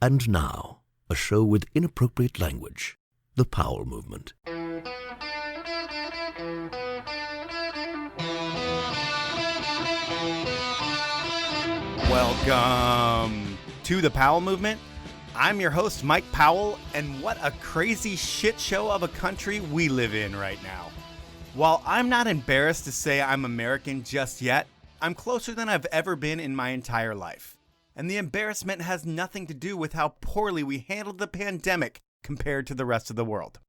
And now, a show with inappropriate language. The Powell Movement. Welcome to the Powell Movement. I'm your host, Mike Powell, and what a crazy shit show of a country we live in right now. While I'm not embarrassed to say I'm American just yet, I'm closer than I've ever been in my entire life. And the embarrassment has nothing to do with how poorly we handled the pandemic compared to the rest of the world.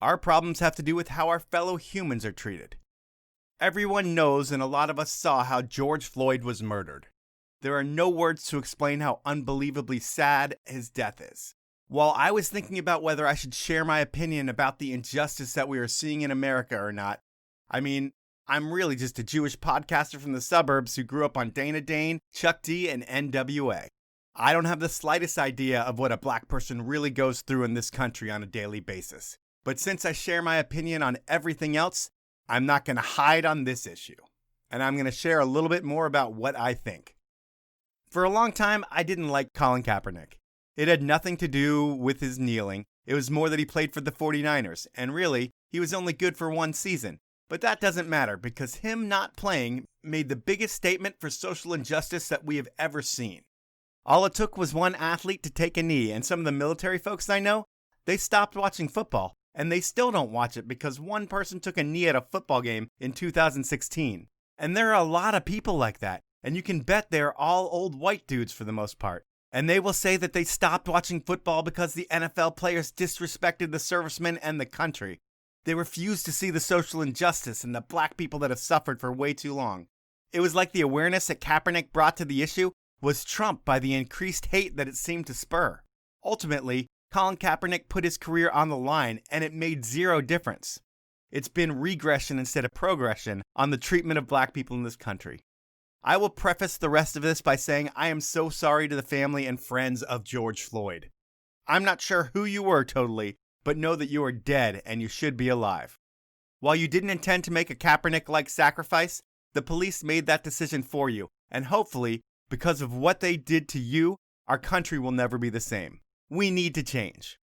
Our problems have to do with how our fellow humans are treated. Everyone knows, and a lot of us saw, how George Floyd was murdered. There are no words to explain how unbelievably sad his death is. While I was thinking about whether I should share my opinion about the injustice that we are seeing in America or not, I'm really just a Jewish podcaster from the suburbs who grew up on Dana Dane, Chuck D, and NWA. I don't have the slightest idea of what a black person really goes through in this country on a daily basis. But since I share my opinion on everything else, I'm not going to hide on this issue. And I'm going to share a little bit more about what I think. For a long time, I didn't like Colin Kaepernick. It had nothing to do with his kneeling. It was more that he played for the 49ers. And really, he was only good for one season. But that doesn't matter because him not playing made the biggest statement for social injustice that we have ever seen. All it took was one athlete to take a knee, and some of the military folks I know, they stopped watching football, and they still don't watch it because one person took a knee at a football game in 2016. And there are a lot of people like that, and you can bet they're all old white dudes for the most part. And they will say that they stopped watching football because the NFL players disrespected the servicemen and the country. They refused to see the social injustice and the black people that have suffered for way too long. It was like the awareness that Kaepernick brought to the issue was trumped by the increased hate that it seemed to spur. Ultimately, Colin Kaepernick put his career on the line, and it made zero difference. It's been regression instead of progression on the treatment of black people in this country. I will preface the rest of this by saying I am so sorry to the family and friends of George Floyd. I'm not sure who you were totally, but know that you are dead and you should be alive. While you didn't intend to make a Kaepernick-like sacrifice, the police made that decision for you, and hopefully, because of what they did to you, our country will never be the same. We need to change.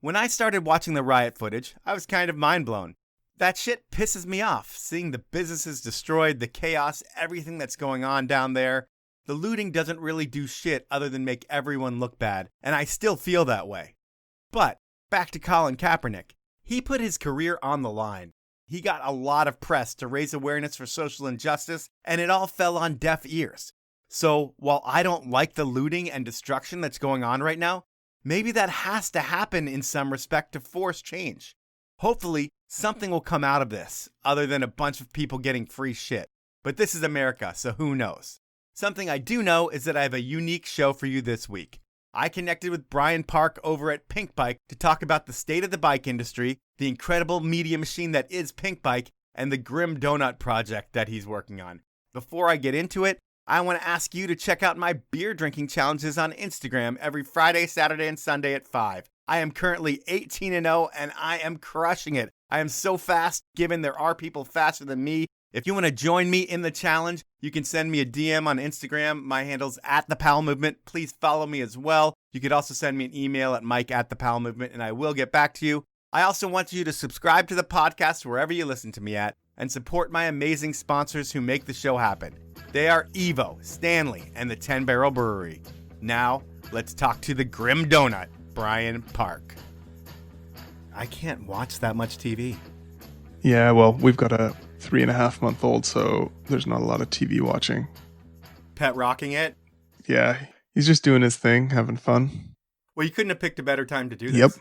When I started watching the riot footage, I was kind of mind blown. That shit pisses me off, seeing the businesses destroyed, the chaos, everything that's going on down there. The looting doesn't really do shit other than make everyone look bad, and I still feel that way. But back to Colin Kaepernick. He put his career on the line. He got a lot of press to raise awareness for social injustice, and it all fell on deaf ears. So, while I don't like the looting and destruction that's going on right now, maybe that has to happen in some respect to force change. Hopefully, something will come out of this, other than a bunch of people getting free shit. But this is America, so who knows? Something I do know is that I have a unique show for you this week. I connected with Brian Park over at Pinkbike to talk about the state of the bike industry, the incredible media machine that is Pinkbike, and the Grim Donut project that he's working on. Before I get into it, I want to ask you to check out my beer drinking challenges on Instagram every Friday, Saturday, and Sunday at 5. I am currently 18-0, and I am crushing it. I am so fast, given there are people faster than me. If you want to join me in the challenge, you can send me a DM on Instagram. My handle's @thepowellmovement. Please follow me as well. You could also send me an email at mike@thepowellmovement, and I will get back to you. I also want you to subscribe to the podcast wherever you listen to me at, and support my amazing sponsors who make the show happen. They are Evo, Stanley, and the 10 Barrel Brewery. Now, let's talk to the Grim Donut, Brian Park. I can't watch that much TV. Yeah, well, we've got a 3.5-month-old, so there's not a lot of TV watching. Pet rocking it? Yeah, he's just doing his thing, having fun. Well, you couldn't have picked a better time to do this. Yep.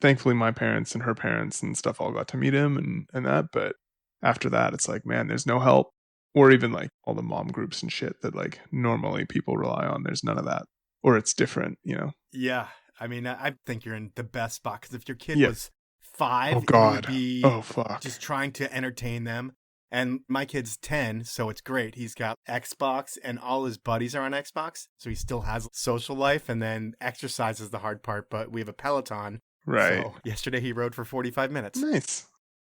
Thankfully, my parents and her parents and stuff all got to meet him and that, but after that, it's like, man, there's no help. Or even like all the mom groups and shit that like normally people rely on. There's none of that. Or it's different, you know? Yeah. I mean, I think you're in the best spot because if your kid was 5, oh, God. you would be just trying to entertain them. And my kid's 10, so it's great. He's got Xbox and all his buddies are on Xbox. So he still has social life, and then exercise is the hard part, but we have a Peloton. Right. So yesterday he rode for 45 minutes. Nice.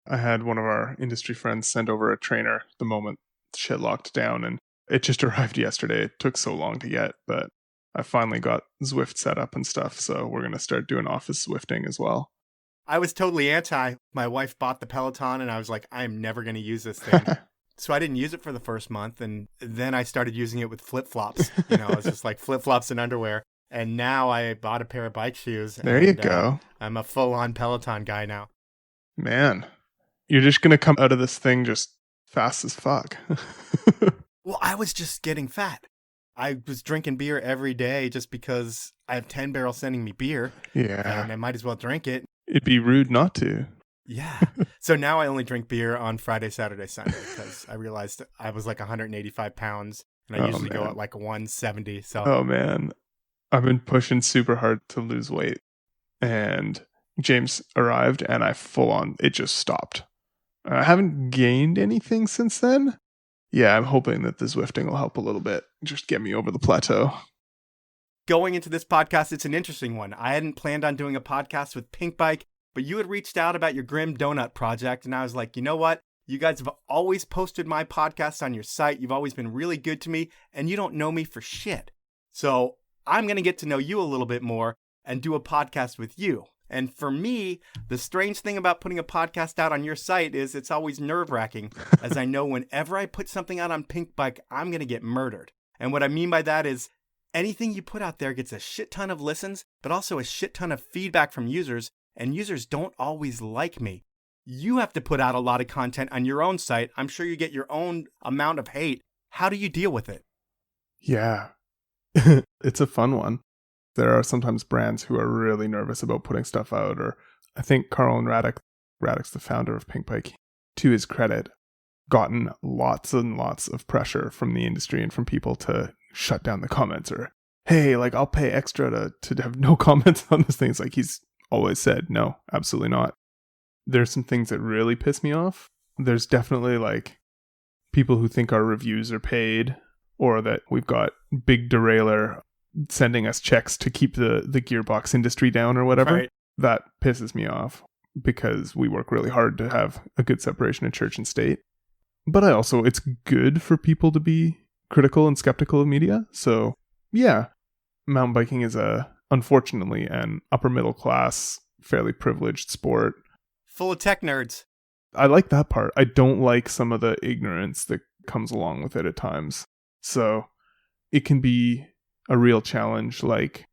I had one of our industry friends send over a trainer the moment shit locked down, and it just arrived yesterday. It took so long to get, but I finally got Zwift set up and stuff, so we're going to start doing office Zwifting as well. I was totally anti. My wife bought the Peloton, and I was like, I am never going to use this thing. So I didn't use it for the first month, and then I started using it with flip-flops. It was just like flip-flops and underwear. And now I bought a pair of bike shoes. There you go. I'm a full-on Peloton guy now. Man, you're just going to come out of this thing just fast as fuck. Well, I was just getting fat. I was drinking beer every day just because I have 10 Barrel sending me beer. Yeah. And I might as well drink it. It'd be rude not to. Yeah. So now I only drink beer on Friday, Saturday, Sunday because I realized I was like 185 pounds and I usually go at like 170. So. Oh, man. I've been pushing super hard to lose weight. And James arrived and it just stopped. I haven't gained anything since then. Yeah, I'm hoping that the Zwifting will help a little bit. Just get me over the plateau. Going into this podcast, it's an interesting one. I hadn't planned on doing a podcast with Pinkbike, but you had reached out about your Grim Donut project, and I was like, you know what? You guys have always posted my podcast on your site. You've always been really good to me, and you don't know me for shit. So I'm going to get to know you a little bit more and do a podcast with you. And for me, the strange thing about putting a podcast out on your site is it's always nerve-wracking, as I know whenever I put something out on Pinkbike, I'm going to get murdered. And what I mean by that is anything you put out there gets a shit ton of listens, but also a shit ton of feedback from users, and users don't always like me. You have to put out a lot of content on your own site. I'm sure you get your own amount of hate. How do you deal with it? Yeah, it's a fun one. There are sometimes brands who are really nervous about putting stuff out, or I think Carl and Radek's the founder of Pinkbike, to his credit, gotten lots and lots of pressure from the industry and from people to shut down the comments, or, hey, like, I'll pay extra to have no comments on this thing. It's like he's always said, no, absolutely not. There's some things that really piss me off. There's definitely like people who think our reviews are paid, or that we've got Big Derailleur sending us checks to keep the gearbox industry down or whatever. Right. That pisses me off because we work really hard to have a good separation of church and state. But it's good for people to be critical and skeptical of media. So yeah, mountain biking is unfortunately an upper middle class, fairly privileged sport. Full of tech nerds. I like that part. I don't like some of the ignorance that comes along with it at times. So it can be a real challenge. Like,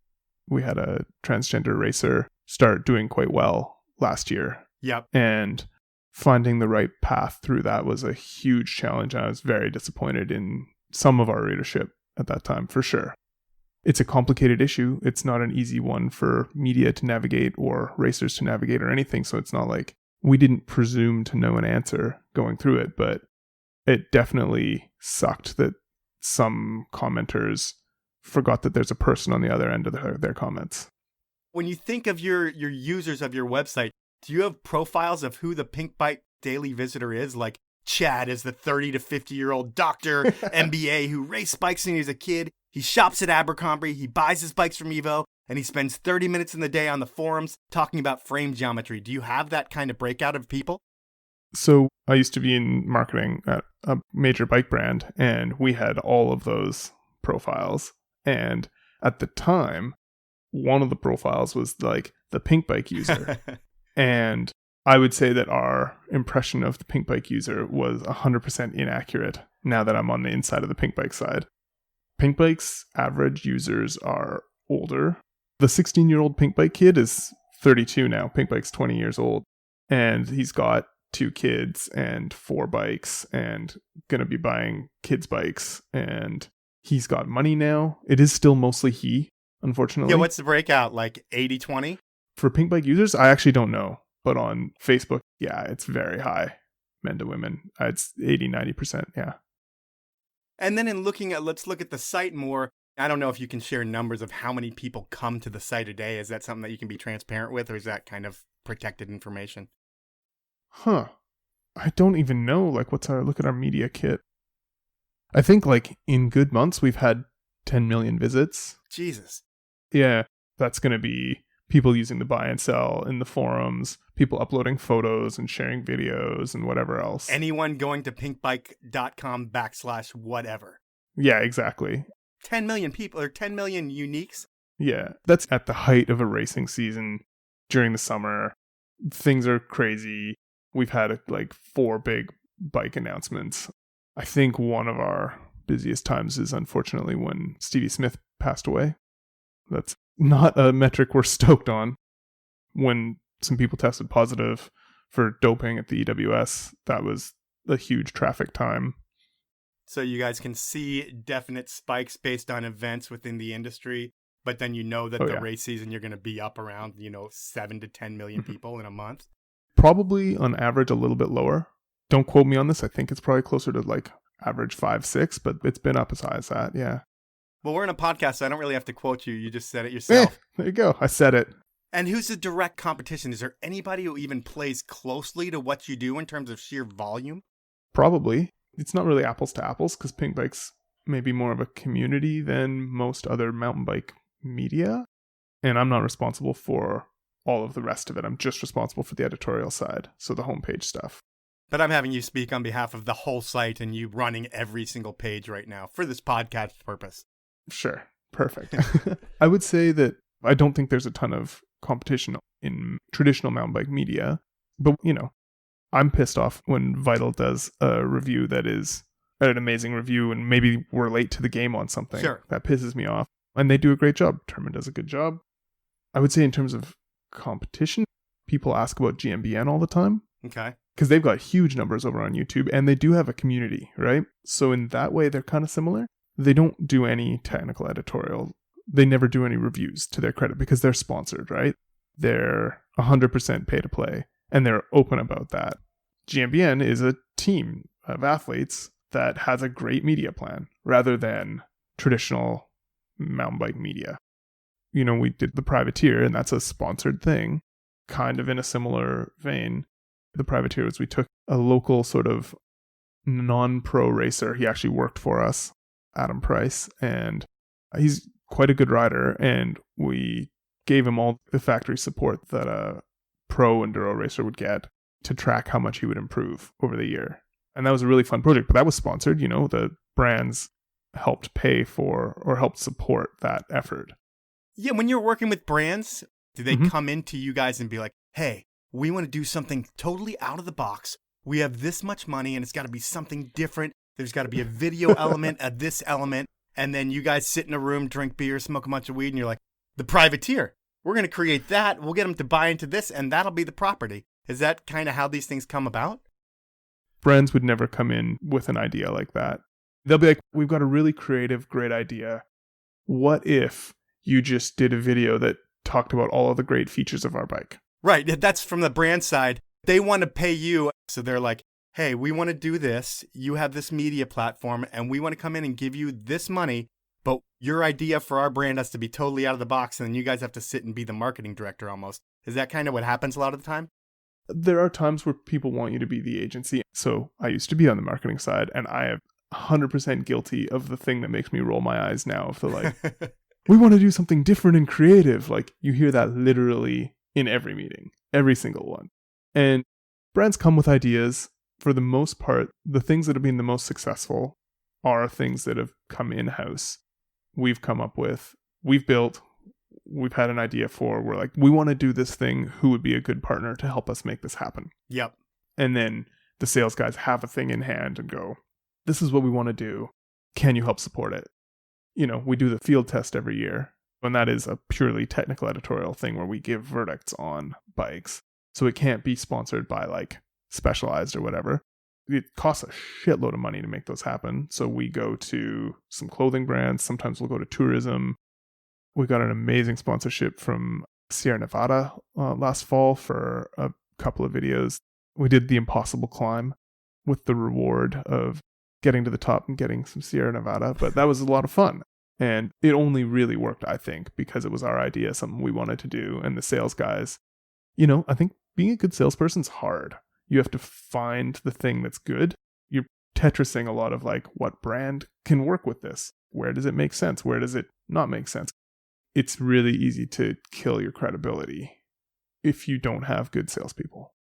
we had a transgender racer start doing quite well last year. Yep. And finding the right path through that was a huge challenge. I was very disappointed in some of our readership at that time, for sure. It's a complicated issue. It's not an easy one for media to navigate or racers to navigate or anything. So it's not like we didn't presume to know an answer going through it, but it definitely sucked that some commenters forgot that there's a person on the other end of their comments. When you think of your users of your website, do you have profiles of who the Pinkbike daily visitor is? Like, Chad is the 30 to 50-year-old doctor, MBA, who raced bikes when he was a kid. He shops at Abercrombie, he buys his bikes from Evo, and he spends 30 minutes in the day on the forums talking about frame geometry. Do you have that kind of breakout of people? So I used to be in marketing at a major bike brand, and we had all of those profiles. And at the time, one of the profiles was like the Pinkbike user. And I would say that our impression of the Pinkbike user was 100% inaccurate now that I'm on the inside of the Pinkbike side. Pinkbike's average users are older. The 16-year-old Pinkbike kid is 32 now. Pinkbike's 20 years old. And he's got 2 kids and 4 bikes and going to be buying kids' bikes. And he's got money now. It is still mostly he, unfortunately. Yeah, what's the breakout? Like 80-20? For Pinkbike users, I actually don't know. But on Facebook, yeah, it's very high. Men to women. It's 80-90%, yeah. And then let's look at the site more. I don't know if you can share numbers of how many people come to the site a day. Is that something that you can be transparent with, or is that kind of protected information? Huh. I don't even know. Like, look at our media kit. I think, like, in good months, we've had 10 million visits. Jesus. Yeah, that's going to be people using the buy and sell in the forums, people uploading photos and sharing videos and whatever else. Anyone going to pinkbike.com/whatever. Yeah, exactly. 10 million people or 10 million uniques. Yeah, that's at the height of a racing season during the summer. Things are crazy. We've had like 4 big bike announcements. I think one of our busiest times is unfortunately when Stevie Smith passed away. That's not a metric we're stoked on. When some people tested positive for doping at the EWS, that was a huge traffic time. So you guys can see definite spikes based on events within the industry, but then you know that race season you're going to be up around, 7 to 10 million people in a month. Probably on average a little bit lower. Don't quote me on this. I think it's probably closer to like average 5-6, but it's been up as high as that. Yeah. Well, we're in a podcast, so I don't really have to quote you. You just said it yourself. There you go. I said it. And who's the direct competition? Is there anybody who even plays closely to what you do in terms of sheer volume? Probably. It's not really apples to apples because Pinkbike's maybe more of a community than most other mountain bike media. And I'm not responsible for all of the rest of it. I'm just responsible for the editorial side. So the homepage stuff. But I'm having you speak on behalf of the whole site and you running every single page right now for this podcast purpose. Sure. Perfect. I would say that I don't think there's a ton of competition in traditional mountain bike media. But, I'm pissed off when Vital does a review that is an amazing review and maybe we're late to the game on something. Sure. That pisses me off. And they do a great job. Terman does a good job. I would say in terms of competition, people ask about GMBN all the time. Okay. Because they've got huge numbers over on YouTube and they do have a community, right? So in that way, they're kind of similar. They don't do any technical editorial. They never do any reviews to their credit because they're sponsored, right? They're 100% pay to play and they're open about that. GMBN is a team of athletes that has a great media plan rather than traditional mountain bike media. We did the Privateer and that's a sponsored thing, kind of in a similar vein. The Privateer was we took a local sort of non-pro racer. He actually worked for us, Adam Price, and he's quite a good rider. And we gave him all the factory support that a pro enduro racer would get to track how much he would improve over the year. And that was a really fun project, but that was sponsored. The brands helped pay for or helped support that effort. Yeah, when you're working with brands, do they come into you guys and be like, hey, we want to do something totally out of the box. We have this much money and it's got to be something different. There's got to be a video element, this element. And then you guys sit in a room, drink beer, smoke a bunch of weed, and you're like, the Privateer. We're going to create that. We'll get them to buy into this, and that'll be the property. Is that kind of how these things come about? Brands would never come in with an idea like that. They'll be like, we've got a really creative, great idea. What if you just did a video that talked about all of the great features of our bike? Right. That's from the brand side. They want to pay you. So they're like, hey, we want to do this. You have this media platform and we want to come in and give you this money. But your idea for our brand has to be totally out of the box. And then you guys have to sit and be the marketing director almost. Is that kind of what happens a lot of the time? There are times where people want you to be the agency. So I used to be on the marketing side and I am 100% guilty of the thing that makes me roll my eyes now. Of the like, we want to do something different and creative. Like you hear that literally in every meeting, every single one. And brands come with ideas. For the most part, the things that have been the most successful are things that have come in-house. We've come up with, we've built, we've had an idea for, we're like, we want to do this thing. Who would be a good partner to help us make this happen? Yep. And then the sales guys have a thing in hand and go, this is what we want to do. Can you help support it? We do the field test every year. And that is a purely technical editorial thing where we give verdicts on bikes. So it can't be sponsored by like Specialized or whatever. It costs a shitload of money to make those happen. So we go to some clothing brands. Sometimes we'll go to tourism. We got an amazing sponsorship from Sierra Nevada last fall for a couple of videos. We did the impossible climb with the reward of getting to the top and getting some Sierra Nevada. But that was a lot of fun. And it only really worked, I think, because it was our idea, something we wanted to do. And the sales guys, I think being a good salesperson's hard. You have to find the thing that's good. You're Tetrising a lot of like, what brand can work with this? Where does it make sense? Where does it not make sense? It's really easy to kill your credibility if you don't have good salespeople.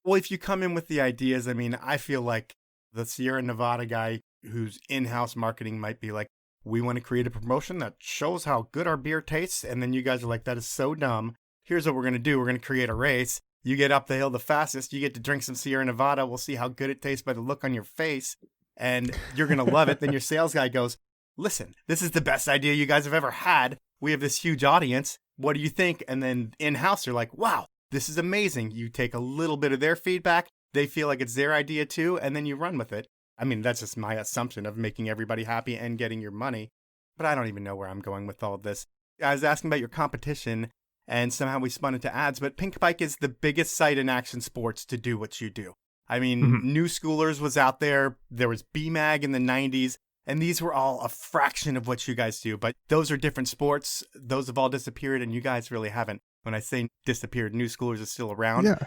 Well, if you come in with the ideas, I mean, I feel like the Sierra Nevada guy whose in-house marketing might be like, we want to create a promotion that shows how good our beer tastes. And then you guys are like, that is so dumb. Here's what we're going to do. We're going to create a race. You get up the hill the fastest. You get to drink some Sierra Nevada. We'll see how good it tastes by the look on your face. And you're going to love it. Then your sales guy goes, listen, this is the best idea you guys have ever had. We have this huge audience. What do you think? And then in-house, they're like, wow, this is amazing. You take a little bit of their feedback. They feel like it's their idea too. And then you run with it. I mean, that's just my assumption of making everybody happy and getting your money. But I don't even know where I'm going with all of this. I was asking about your competition, and somehow we spun into ads. But Pinkbike is the biggest site in action sports to do what you do. I mean, New Schoolers was out there. There was BMAG in the 90s. And these were all a fraction of what you guys do. But those are different sports. Those have all disappeared, and you guys really haven't. When I say disappeared, New Schoolers is still around. Yeah.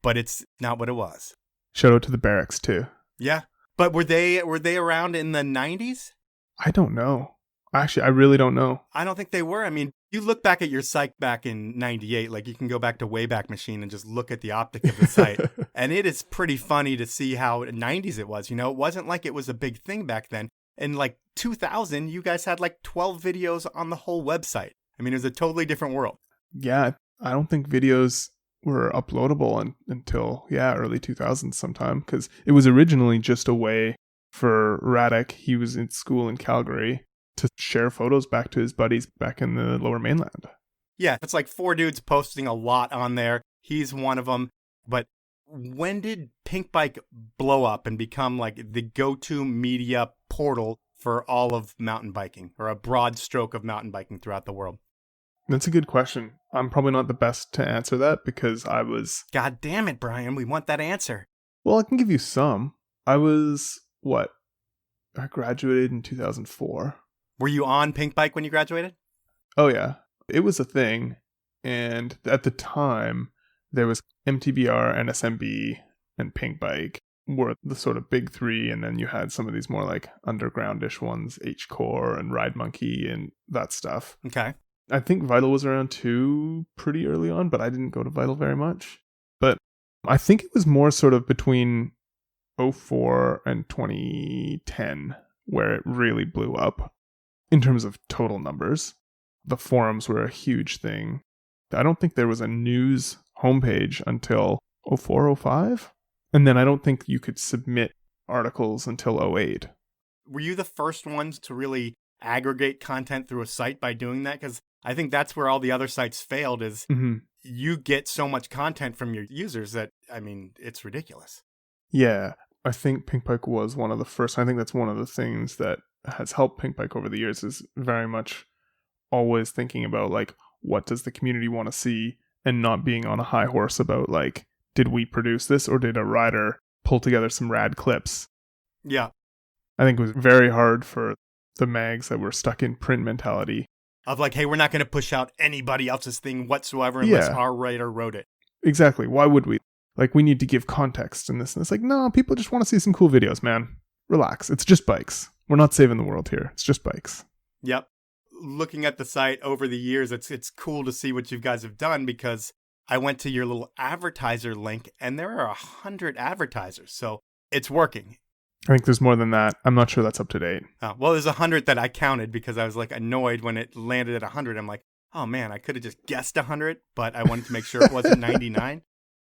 But it's not what it was. Shout out to the Barracks, too. Yeah. But were they around in the 90s? I don't know. Actually, I really don't know. I don't think they were. I mean, you look back at your site back in 98, like you can go back to Wayback Machine and just look at the optic of the site. And it is pretty funny to see how 90s it was. You know, it wasn't like it was a big thing back then. In like 2000, you guys had like 12 videos on the whole website. I mean, it was a totally different world. Yeah, I don't think videos were uploadable until, early 2000s sometime. Because it was originally just a way for Radek, he was in school in Calgary, to share photos back to his buddies back in the Lower Mainland. Yeah, it's like 4 dudes posting a lot on there. He's one of them. But when did Pinkbike blow up and become like the go-to media portal for all of mountain biking, or a broad stroke of mountain biking throughout the world? That's a good question. I'm probably not the best to answer that because I was... God damn it, Brian. We want that answer. Well, I can give you some. I was, I graduated in 2004. Were you on Pinkbike when you graduated? Oh, yeah. It was a thing. And at the time, there was MTBR, NSMB, and Pinkbike were the sort of big three. And then you had some of these more like undergroundish ones, H-Core and Ride Monkey and that stuff. Okay. I think Vital was around too pretty early on, but I didn't go to Vital very much. But I think it was more sort of between 2004 and 2010 where it really blew up in terms of total numbers. The forums were a huge thing. I don't think there was a news homepage until 2004, 2005. And then I don't think you could submit articles until 2008. Were you the first ones to really aggregate content through a site by doing that? Because I think that's where all the other sites failed is you get so much content from your users that, I mean, it's ridiculous. Yeah, I think Pinkbike was one of the first. I think that's one of the things that has helped Pinkbike over the years is very much always thinking about like, what does the community want to see, and not being on a high horse about like, did we produce this or did a rider pull together some rad clips? Yeah. I think it was very hard for the mags that were stuck in print mentality. Of like, hey, we're not going to push out anybody else's thing whatsoever unless our writer wrote it. Exactly. Why would we? Like, we need to give context in this. And it's like, no, people just want to see some cool videos, man. Relax. It's just bikes. We're not saving the world here. It's just bikes. Yep. Looking at the site over the years, it's cool to see what you guys have done because I went to your little advertiser link and there are 100 advertisers. So it's working. I think there's more than that. I'm not sure that's up to date. Oh, well, there's 100 that I counted because I was like annoyed when it landed at 100. I'm like, oh man, I could have just guessed 100, but I wanted to make sure it wasn't 99.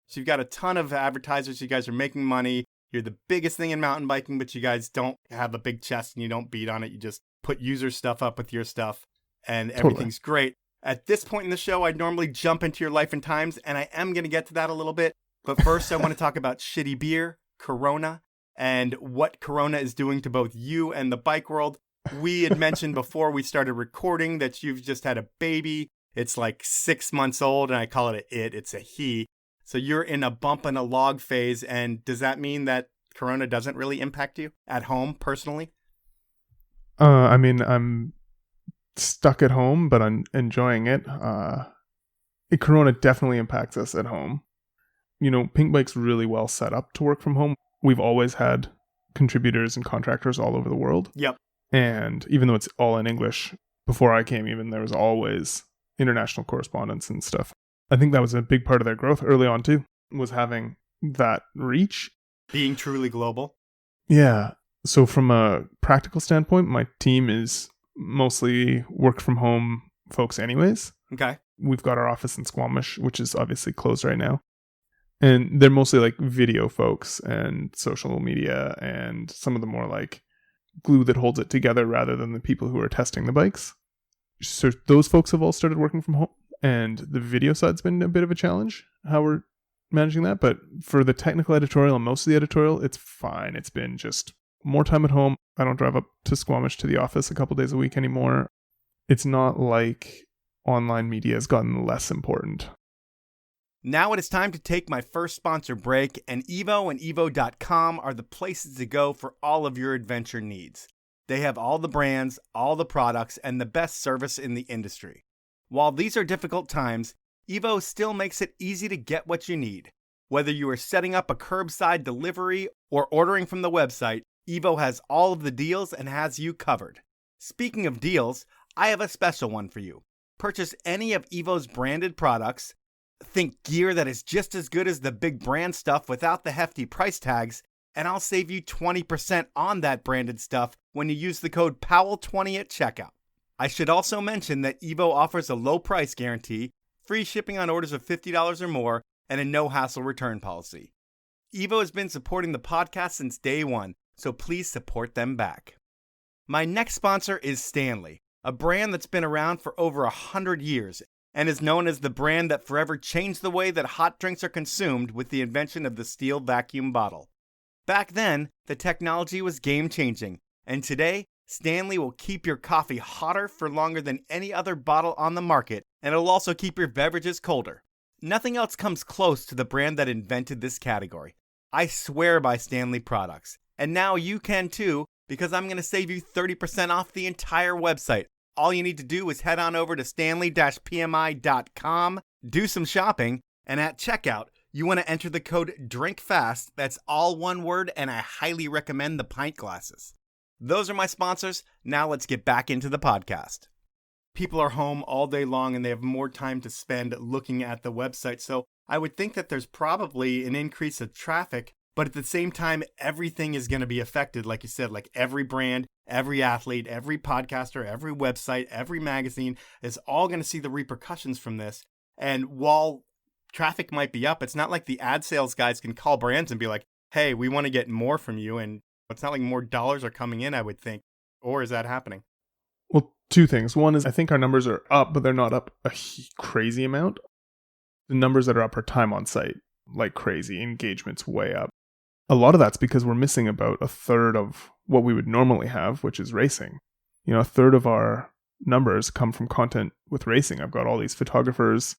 So you've got a ton of advertisers. You guys are making money. You're the biggest thing in mountain biking, but you guys don't have a big chest and you don't beat on it. You just put user stuff up with your stuff and everything's great. At this point in the show, I'd normally jump into your life and times, and I am going to get to that a little bit. But first, I want to talk about shitty beer, Corona, and what Corona is doing to both you and the bike world. We had mentioned before we started recording that you've just had a baby. It's like 6 months old, and I call it it's a he. So you're in a bump and a log phase, and does that mean that Corona doesn't really impact you at home personally? I mean, I'm stuck at home, but I'm enjoying it. Corona definitely impacts us at home. You know, Pinkbike's really well set up to work from home. We've always had contributors and contractors all over the world. Yep. And even though it's all in English, before I came even, there was always international correspondence and stuff. I think that was a big part of their growth early on too, was having that reach. Being truly global. Yeah. So from a practical standpoint, my team is mostly work from home folks anyways. Okay. We've got our office in Squamish, which is obviously closed right now. And they're mostly like video folks and social media and some of the more like glue that holds it together rather than the people who are testing the bikes. So those folks have all started working from home, and the video side's been a bit of a challenge, how we're managing that. But for the technical editorial and most of the editorial, it's fine. It's been just more time at home. I don't drive up to Squamish to the office a couple days a week anymore. It's not like online media has gotten less important. Now it is time to take my first sponsor break, and Evo and Evo.com are the places to go for all of your adventure needs. They have all the brands, all the products, and the best service in the industry. While these are difficult times, Evo still makes it easy to get what you need. Whether you are setting up a curbside delivery or ordering from the website, Evo has all of the deals and has you covered. Speaking of deals, I have a special one for you. Purchase any of Evo's branded products. Think gear that is just as good as the big brand stuff without the hefty price tags, and I'll save you 20% on that branded stuff when you use the code POWEL20 at checkout. I should also mention that Evo offers a low price guarantee, free shipping on orders of $50 or more, and a no-hassle return policy. Evo has been supporting the podcast since day one, so please support them back. My next sponsor is Stanley, a brand that's been around for over 100 years and is known as the brand that forever changed the way that hot drinks are consumed with the invention of the steel vacuum bottle. Back then, the technology was game-changing, and today, Stanley will keep your coffee hotter for longer than any other bottle on the market, and it'll also keep your beverages colder. Nothing else comes close to the brand that invented this category. I swear by Stanley products, and now you can too, because I'm going to save you 30% off the entire website. All you need to do is head on over to stanley-pmi.com, do some shopping, and at checkout, you want to enter the code DRINKFAST. That's all one word, and I highly recommend the pint glasses. Those are my sponsors. Now let's get back into the podcast. People are home all day long, and they have more time to spend looking at the website, so I would think that there's probably an increase of traffic, but at the same time, everything is going to be affected, like you said, like every brand, every athlete, every podcaster, every website, every magazine is all going to see the repercussions from this. And while traffic might be up, it's not like the ad sales guys can call brands and be like, hey, we want to get more from you. And it's not like more dollars are coming in, I would think. Or is that happening? Well, two things. One is I think our numbers are up, but they're not up a crazy amount. The numbers that are up are time on site, like crazy. Engagement's way up. A lot of that's because we're missing about a third of what we would normally have, which is racing. You know, a third of our numbers come from content with racing. I've got all these photographers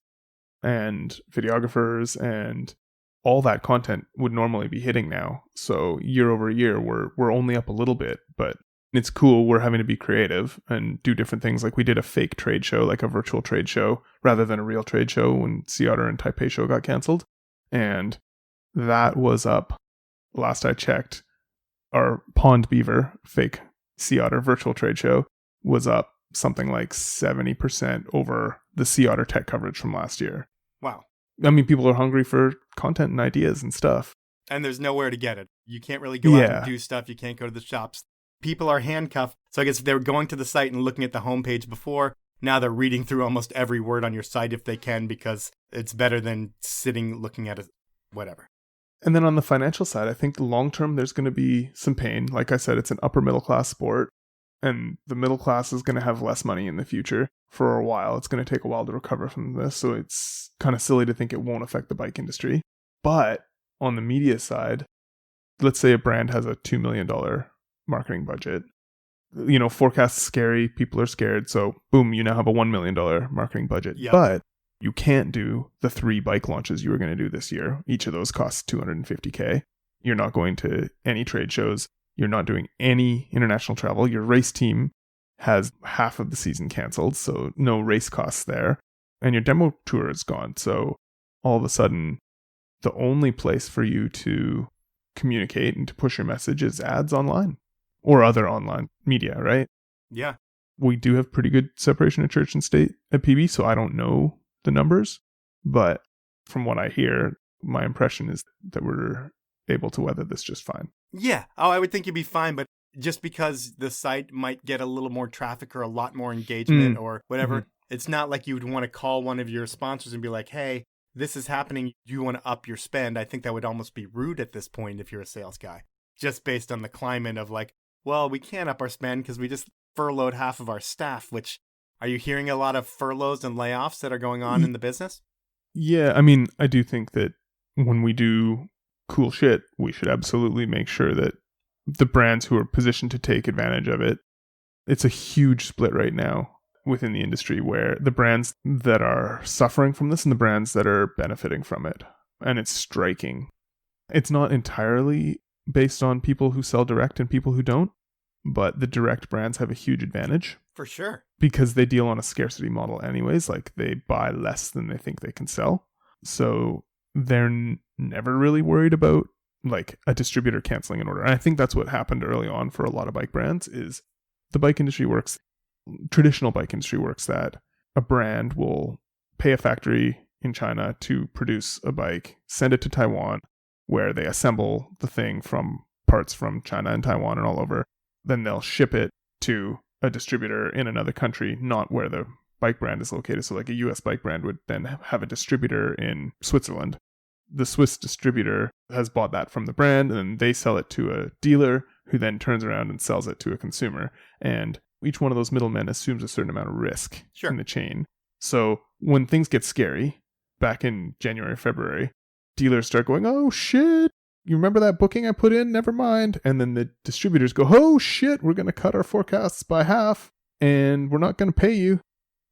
and videographers, and all that content would normally be hitting now. So year over year, we're only up a little bit, but it's cool. We're having to be creative and do different things. Like we did a fake trade show, like a virtual trade show, rather than a real trade show when Sea Otter and Taipei show got canceled. And that was up. Last I checked, our Pond Beaver fake Sea Otter virtual trade show was up something like 70% over the Sea Otter tech coverage from last year. Wow. I mean, people are hungry for content and ideas and stuff. And there's nowhere to get it. You can't really go out and do stuff. You can't go to the shops. People are handcuffed. So I guess they were going to the site and looking at the homepage before. Now they're reading through almost every word on your site if they can, because it's better than sitting looking at it, whatever. And then on the financial side, I think long term, there's going to be some pain. Like I said, it's an upper middle class sport, and the middle class is going to have less money in the future for a while. It's going to take a while to recover from this. So it's kind of silly to think it won't affect the bike industry. But on the media side, let's say a brand has a $2 million marketing budget. You know, forecast scary. People are scared. So boom, you now have a $1 million marketing budget. Yep. But you can't do the 3 bike launches you were going to do this year. Each of those costs $250K. You're not going to any trade shows. You're not doing any international travel. Your race team has half of the season canceled, so no race costs there. And your demo tour is gone. So all of a sudden, the only place for you to communicate and to push your message is ads online or other online media, right? Yeah. We do have pretty good separation of church and state at PB, so I don't know the numbers, but from what I hear, my impression is that we're able to weather this just fine. Yeah. Oh, I would think you'd be fine, but just because the site might get a little more traffic or a lot more engagement or whatever, it's not like you would want to call one of your sponsors and be like, hey, this is happening. You want to up your spend. I think that would almost be rude at this point if you're a sales guy, just based on the climate of like, well, we can't up our spend because we just furloughed half of our staff, which are you hearing a lot of furloughs and layoffs that are going on in the business? Yeah, I mean, I do think that when we do cool shit, we should absolutely make sure that the brands who are positioned to take advantage of it, it's a huge split right now within the industry where the brands that are suffering from this and the brands that are benefiting from it. And it's striking. It's not entirely based on people who sell direct and people who don't, but the direct brands have a huge advantage. For sure. Because they deal on a scarcity model anyways, like they buy less than they think they can sell. So they're never really worried about like a distributor canceling an order. And I think that's what happened early on for a lot of bike brands is the bike industry works, traditional bike industry works that a brand will pay a factory in China to produce a bike, send it to Taiwan, where they assemble the thing from parts from China and Taiwan and all over. Then they'll ship it to a distributor in another country, not where the bike brand is located. So like a US bike brand would then have a distributor in Switzerland. The Swiss distributor has bought that from the brand and they sell it to a dealer who then turns around and sells it to a consumer. And each one of those middlemen assumes a certain amount of risk in the chain. So when things get scary, back in January, February, dealers start going, oh shit, you remember that booking I put in? Never mind. And then the distributors go, oh shit, we're going to cut our forecasts by half and we're not going to pay you.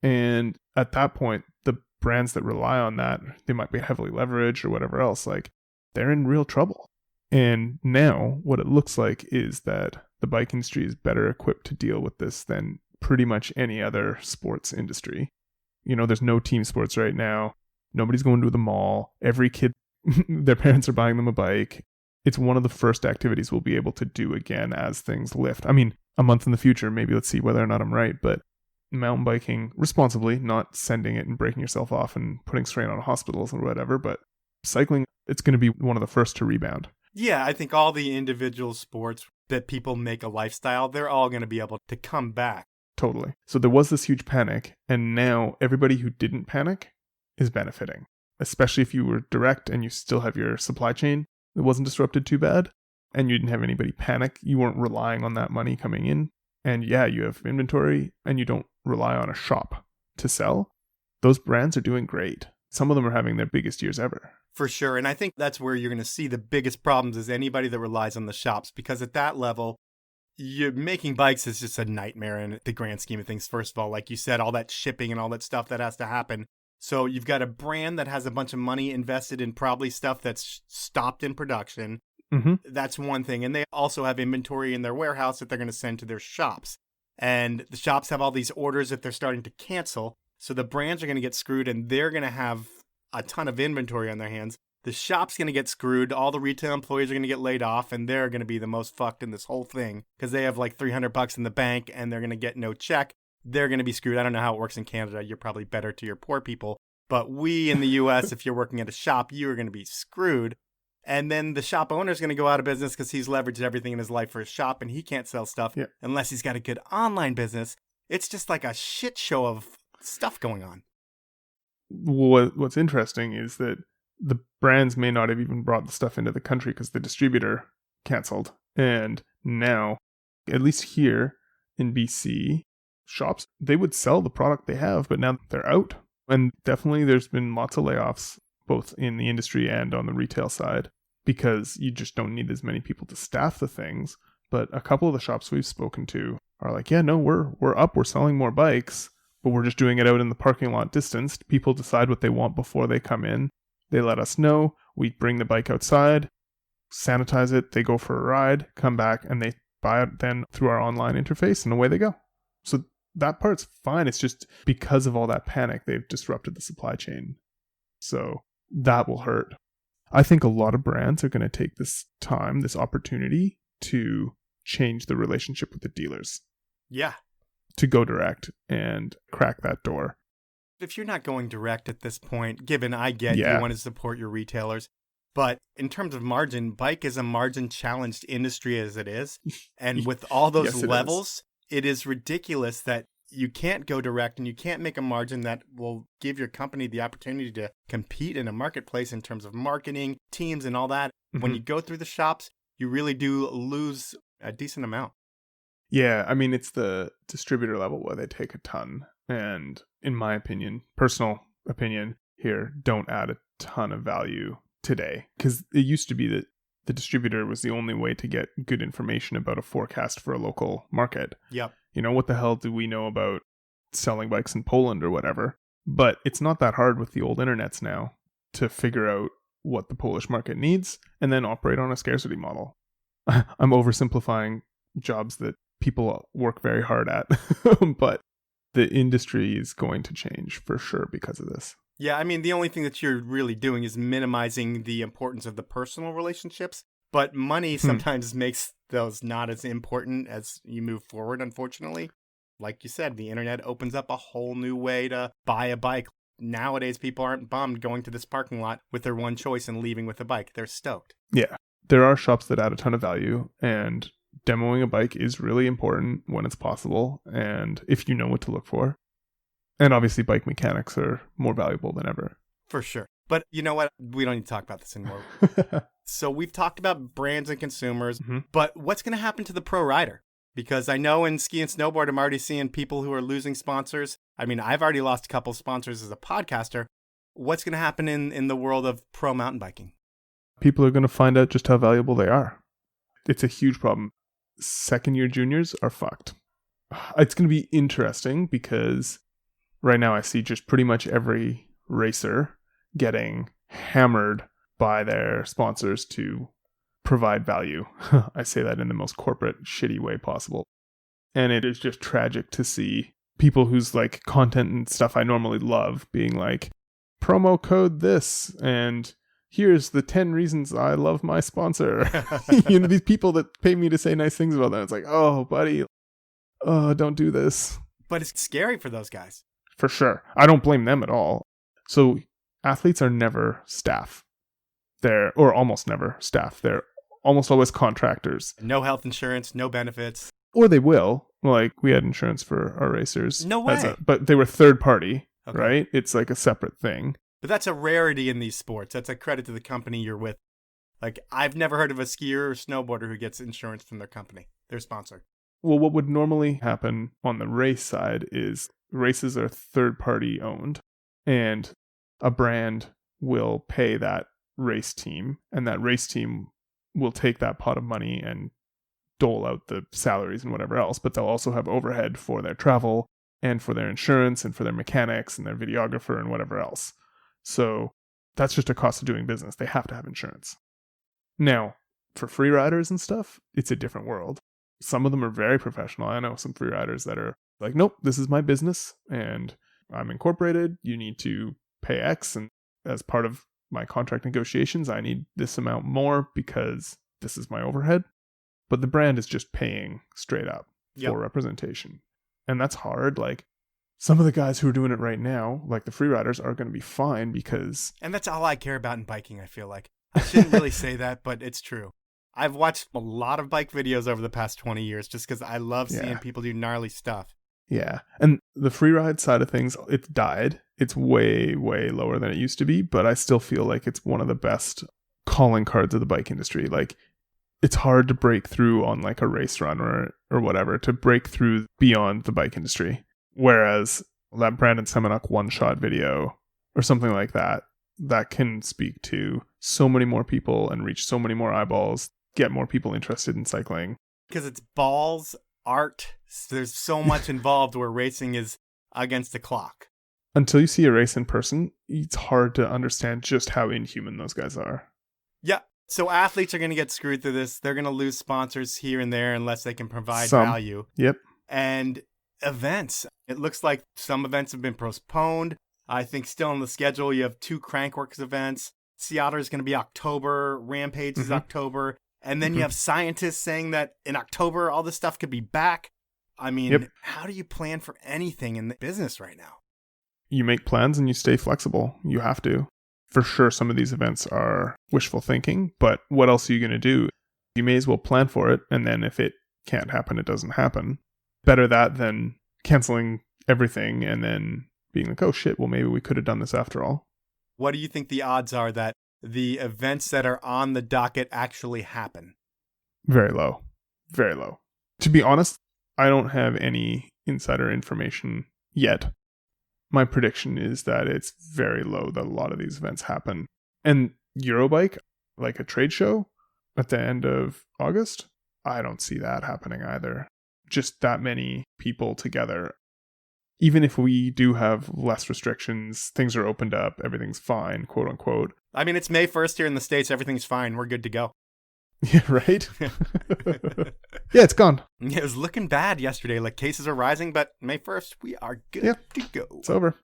And at that point, the brands that rely on that, they might be heavily leveraged or whatever else, like they're in real trouble. And now what it looks like is that the bike industry is better equipped to deal with this than pretty much any other sports industry. You know, there's no team sports right now. Nobody's going to the mall. Every kid, their parents are buying them a bike. It's one of the first activities we'll be able to do again as things lift. I mean, a month in the future, maybe let's see whether or not I'm right, but mountain biking responsibly, not sending it and breaking yourself off and putting strain on hospitals or whatever, but cycling, it's going to be one of the first to rebound. Yeah, I think all the individual sports that people make a lifestyle, they're all going to be able to come back. Totally. So there was this huge panic, and now everybody who didn't panic is benefiting, especially if you were direct and you still have your supply chain that wasn't disrupted too bad, and you didn't have anybody panic. You weren't relying on that money coming in. And yeah, you have inventory and you don't rely on a shop to sell. Those brands are doing great. Some of them are having their biggest years ever. For sure. And I think that's where you're going to see the biggest problems is anybody that relies on the shops, because at that level, you're making bikes is just a nightmare in the grand scheme of things. First of all, like you said, all that shipping and all that stuff that has to happen. So you've got a brand that has a bunch of money invested in probably stuff that's stopped in production. Mm-hmm. That's one thing. And they also have inventory in their warehouse that they're going to send to their shops. And the shops have all these orders that they're starting to cancel. So the brands are going to get screwed and they're going to have a ton of inventory on their hands. The shop's going to get screwed. All the retail employees are going to get laid off and they're going to be the most fucked in this whole thing because they have like $300 in the bank and they're going to get no check. They're going to be screwed. I don't know how it works in Canada. You're probably better to your poor people. But we in the US, if you're working at a shop, you are going to be screwed. And then the shop owner is going to go out of business because he's leveraged everything in his life for his shop and he can't sell stuff unless he's got a good online business. It's just like a shit show of stuff going on. What's interesting is that the brands may not have even brought the stuff into the country because the distributor canceled. And now, at least here in BC, shops, they would sell the product they have, but now they're out. And definitely there's been lots of layoffs, both in the industry and on the retail side, because you just don't need as many people to staff the things. But a couple of the shops we've spoken to are like, yeah, no, we're up, we're selling more bikes, but we're just doing it out in the parking lot distanced. People decide what they want before they come in. They let us know. We bring the bike outside, sanitize it, they go for a ride, come back, and they buy it then through our online interface, and away they go. So that part's fine. It's just because of all that panic, they've disrupted the supply chain. So that will hurt. I think a lot of brands are going to take this time, this opportunity to change the relationship with the dealers. Yeah. To go direct and crack that door. If you're not going direct at this point, given I get you want to support your retailers, But in terms of margin, bike is a margin-challenged industry as it is. And with all those Yes, it levels, it is ridiculous that you can't go direct and you can't make a margin that will give your company the opportunity to compete in a marketplace in terms of marketing, teams, and all that. When you go through the shops, you really do lose a decent amount. Yeah, I mean, it's the distributor level where they take a ton. And in my opinion, personal opinion here, don't add a ton of value today. Because it used to be that the distributor was the only way to get good information about a forecast for a local market. Yep. You know, what the hell do we know about selling bikes in Poland or whatever? But it's not that hard with the old internets now to figure out what the Polish market needs and then operate on a scarcity model. I'm oversimplifying jobs that people work very hard at, but the industry is going to change for sure because of this. Yeah, I mean, the only thing that you're really doing is minimizing the importance of the personal relationships, but money sometimes makes those not as important as you move forward, unfortunately. Like you said, the internet opens up a whole new way to buy a bike. Nowadays, people aren't bummed going to this parking lot with their one choice and leaving with a bike. They're stoked. Yeah, there are shops that add a ton of value, and demoing a bike is really important when it's possible and if you know what to look for. And obviously bike mechanics are more valuable than ever. For sure. But you know what? We don't need to talk about this anymore. So we've talked about brands and consumers, but what's going to happen to the pro rider? Because I know in ski and snowboard, I'm already seeing people who are losing sponsors. I mean, I've already lost a couple sponsors as a podcaster. What's going to happen in the world of pro mountain biking? People are going to find out just how valuable they are. It's a huge problem. Second-year juniors are fucked. It's going to be interesting because right now I see just pretty much every racer getting hammered by their sponsors to provide value. I say that in the most corporate, shitty way possible. And it is just tragic to see people whose like content and stuff I normally love being like, promo code this and here's the 10 reasons I love my sponsor. You know, these people that pay me to say nice things about them. It's like, oh, buddy, oh, don't do this. But it's scary for those guys. For sure. I don't blame them at all. So athletes are never staff. Or almost never staff. They're almost always contractors. No health insurance, no benefits. Or they will. Like, we had insurance for our racers. No way. But they were third party, Okay. right? It's like a separate thing. But that's a rarity in these sports. That's a credit to the company you're with. Like, I've never heard of a skier or snowboarder who gets insurance from their company, their sponsor. Well, what would normally happen on the race side is races are third party owned and a brand will pay that race team and that race team will take that pot of money and dole out the salaries and whatever else, but they'll also have overhead for their travel and for their insurance and for their mechanics and their videographer and whatever else. So that's just a cost of doing business. They have to have insurance. Now, for free riders and stuff, it's a different world. Some of them are very professional. I know some free riders that are like, nope, this is my business and I'm incorporated. You need to pay X. And as part of my contract negotiations, I need this amount more because this is my overhead. But the brand is just paying straight up for representation. And that's hard. Like, some of the guys who are doing it right now, like the free riders, are going to be fine because... And that's all I care about in biking, I feel like. I shouldn't really say that, but it's true. I've watched a lot of bike videos over the past 20 years just because I love seeing people do gnarly stuff. Yeah. And the free ride side of things, it's died. It's way, way lower than it used to be, but I still feel like it's one of the best calling cards of the bike industry. Like, it's hard to break through on like a race run or whatever, to break through beyond the bike industry. Whereas that Brandon Semenuk one-shot video or something like that, that can speak to so many more people and reach so many more eyeballs, get more people interested in cycling. Because it's balls, art, there's so much involved where racing is against the clock. Until you see a race in person, it's hard to understand just how inhuman those guys are. Yeah. So athletes are going to get screwed through this. They're going to lose sponsors here and there unless they can provide value. Yep. And events. It looks like some events have been postponed. I think still on the schedule, you have 2 Crankworks events. Seattle is going to be October. Rampage is October. And then you have scientists saying that in October, all this stuff could be back. I mean, how do you plan for anything in the business right now? You make plans and you stay flexible. You have to. For sure, some of these events are wishful thinking, but what else are you going to do? You may as well plan for it, and then if it can't happen, it doesn't happen. Better that than canceling everything and then being like, oh shit, well maybe we could have done this after all. What do you think the odds are that the events that are on the docket actually happen? Very low. Very low. To be honest, I don't have any insider information yet. My prediction is that it's very low that a lot of these events happen. And Eurobike, like a trade show at the end of August, I don't see that happening either. Just that many people together. Even if we do have less restrictions, things are opened up, everything's fine, quote unquote. I mean, it's May 1st here in the States. Everything's fine. We're good to go. Yeah, right? Yeah, it's gone. Yeah, it was looking bad yesterday. Like, cases are rising, but May 1st, we are good to go. It's over.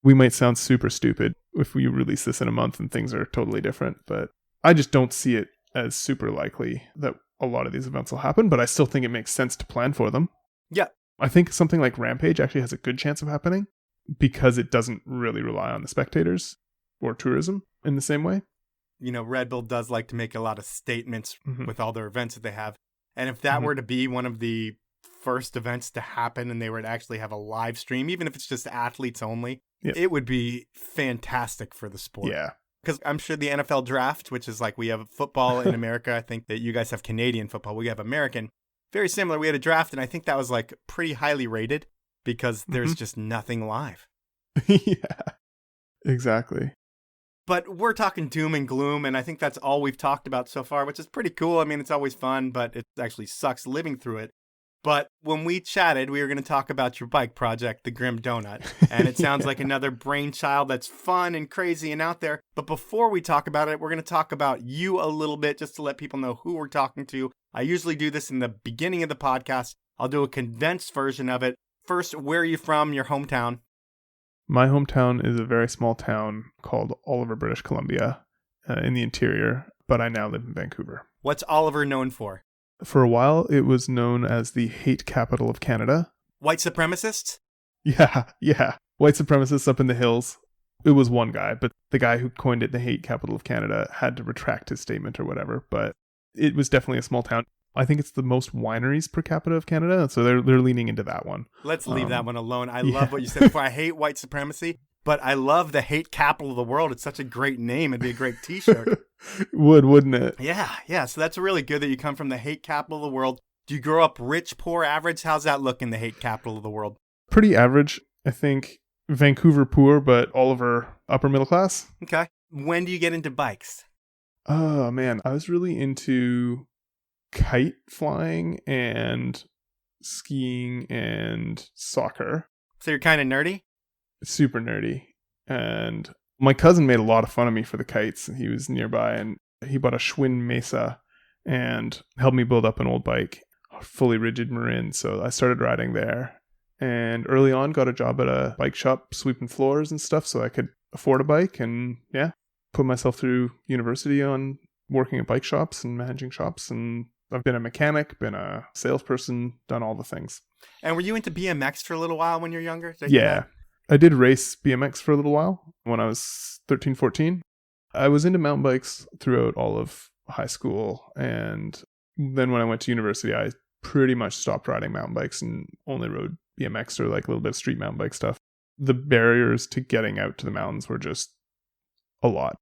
We might sound super stupid if we release this in a month and things are totally different, but I just don't see it as super likely that a lot of these events will happen, but I still think it makes sense to plan for them. Yeah. I think something like Rampage actually has a good chance of happening because it doesn't really rely on the spectators or tourism in the same way. You know, Red Bull does like to make a lot of statements with all their events that they have. And if that were to be one of the first events to happen and they were to actually have a live stream, even if it's just athletes only, it would be fantastic for the sport. Yeah. Because I'm sure the NFL draft, which is like we have football in America. I think that you guys have Canadian football. We have American. Very similar. We had a draft, and I think that was like pretty highly rated because there's just nothing live. Yeah, exactly. But we're talking doom and gloom, and I think that's all we've talked about so far, which is pretty cool. I mean, it's always fun, but it actually sucks living through it. But when we chatted, we were going to talk about your bike project, the Grim Donut. And it sounds like another brainchild that's fun and crazy and out there. But before we talk about it, we're going to talk about you a little bit just to let people know who we're talking to. I usually do this in the beginning of the podcast. I'll do a condensed version of it. First, where are you from, your hometown? My hometown is a very small town called Oliver, British Columbia, in the interior, but I now live in Vancouver. What's Oliver known for? For a while, it was known as the hate capital of Canada. White supremacists? Yeah. White supremacists up in the hills. It was one guy, but the guy who coined it the hate capital of Canada had to retract his statement or whatever, but it was definitely a small town. I think it's the most wineries per capita of Canada, so they're leaning into that one. Let's leave that one alone. I love what you said before. I hate white supremacy, but I love the hate capital of the world. It's such a great name. It'd be a great t-shirt. Wouldn't it? Yeah. So that's really good that you come from the hate capital of the world. Do you grow up rich, poor, average? How's that look in the hate capital of the world? Pretty average. I think Vancouver poor, but Oliver upper middle class. Okay. When do you get into bikes? Oh, man. I was really into kite flying and skiing and soccer. So you're kind of nerdy? Super nerdy. And my cousin made a lot of fun of me for the kites. He was nearby and he bought a Schwinn Mesa and helped me build up an old bike, fully rigid Marin. So I started riding there. And early on got a job at a bike shop sweeping floors and stuff so I could afford a bike and put myself through university on working at bike shops and managing shops. And I've been a mechanic, been a salesperson, done all the things. And were you into BMX for a little while when you were younger? Yeah. I did race BMX for a little while when I was 13, 14. I was into mountain bikes throughout all of high school. And then when I went to university, I pretty much stopped riding mountain bikes and only rode BMX or like a little bit of street mountain bike stuff. The barriers to getting out to the mountains were just a lot.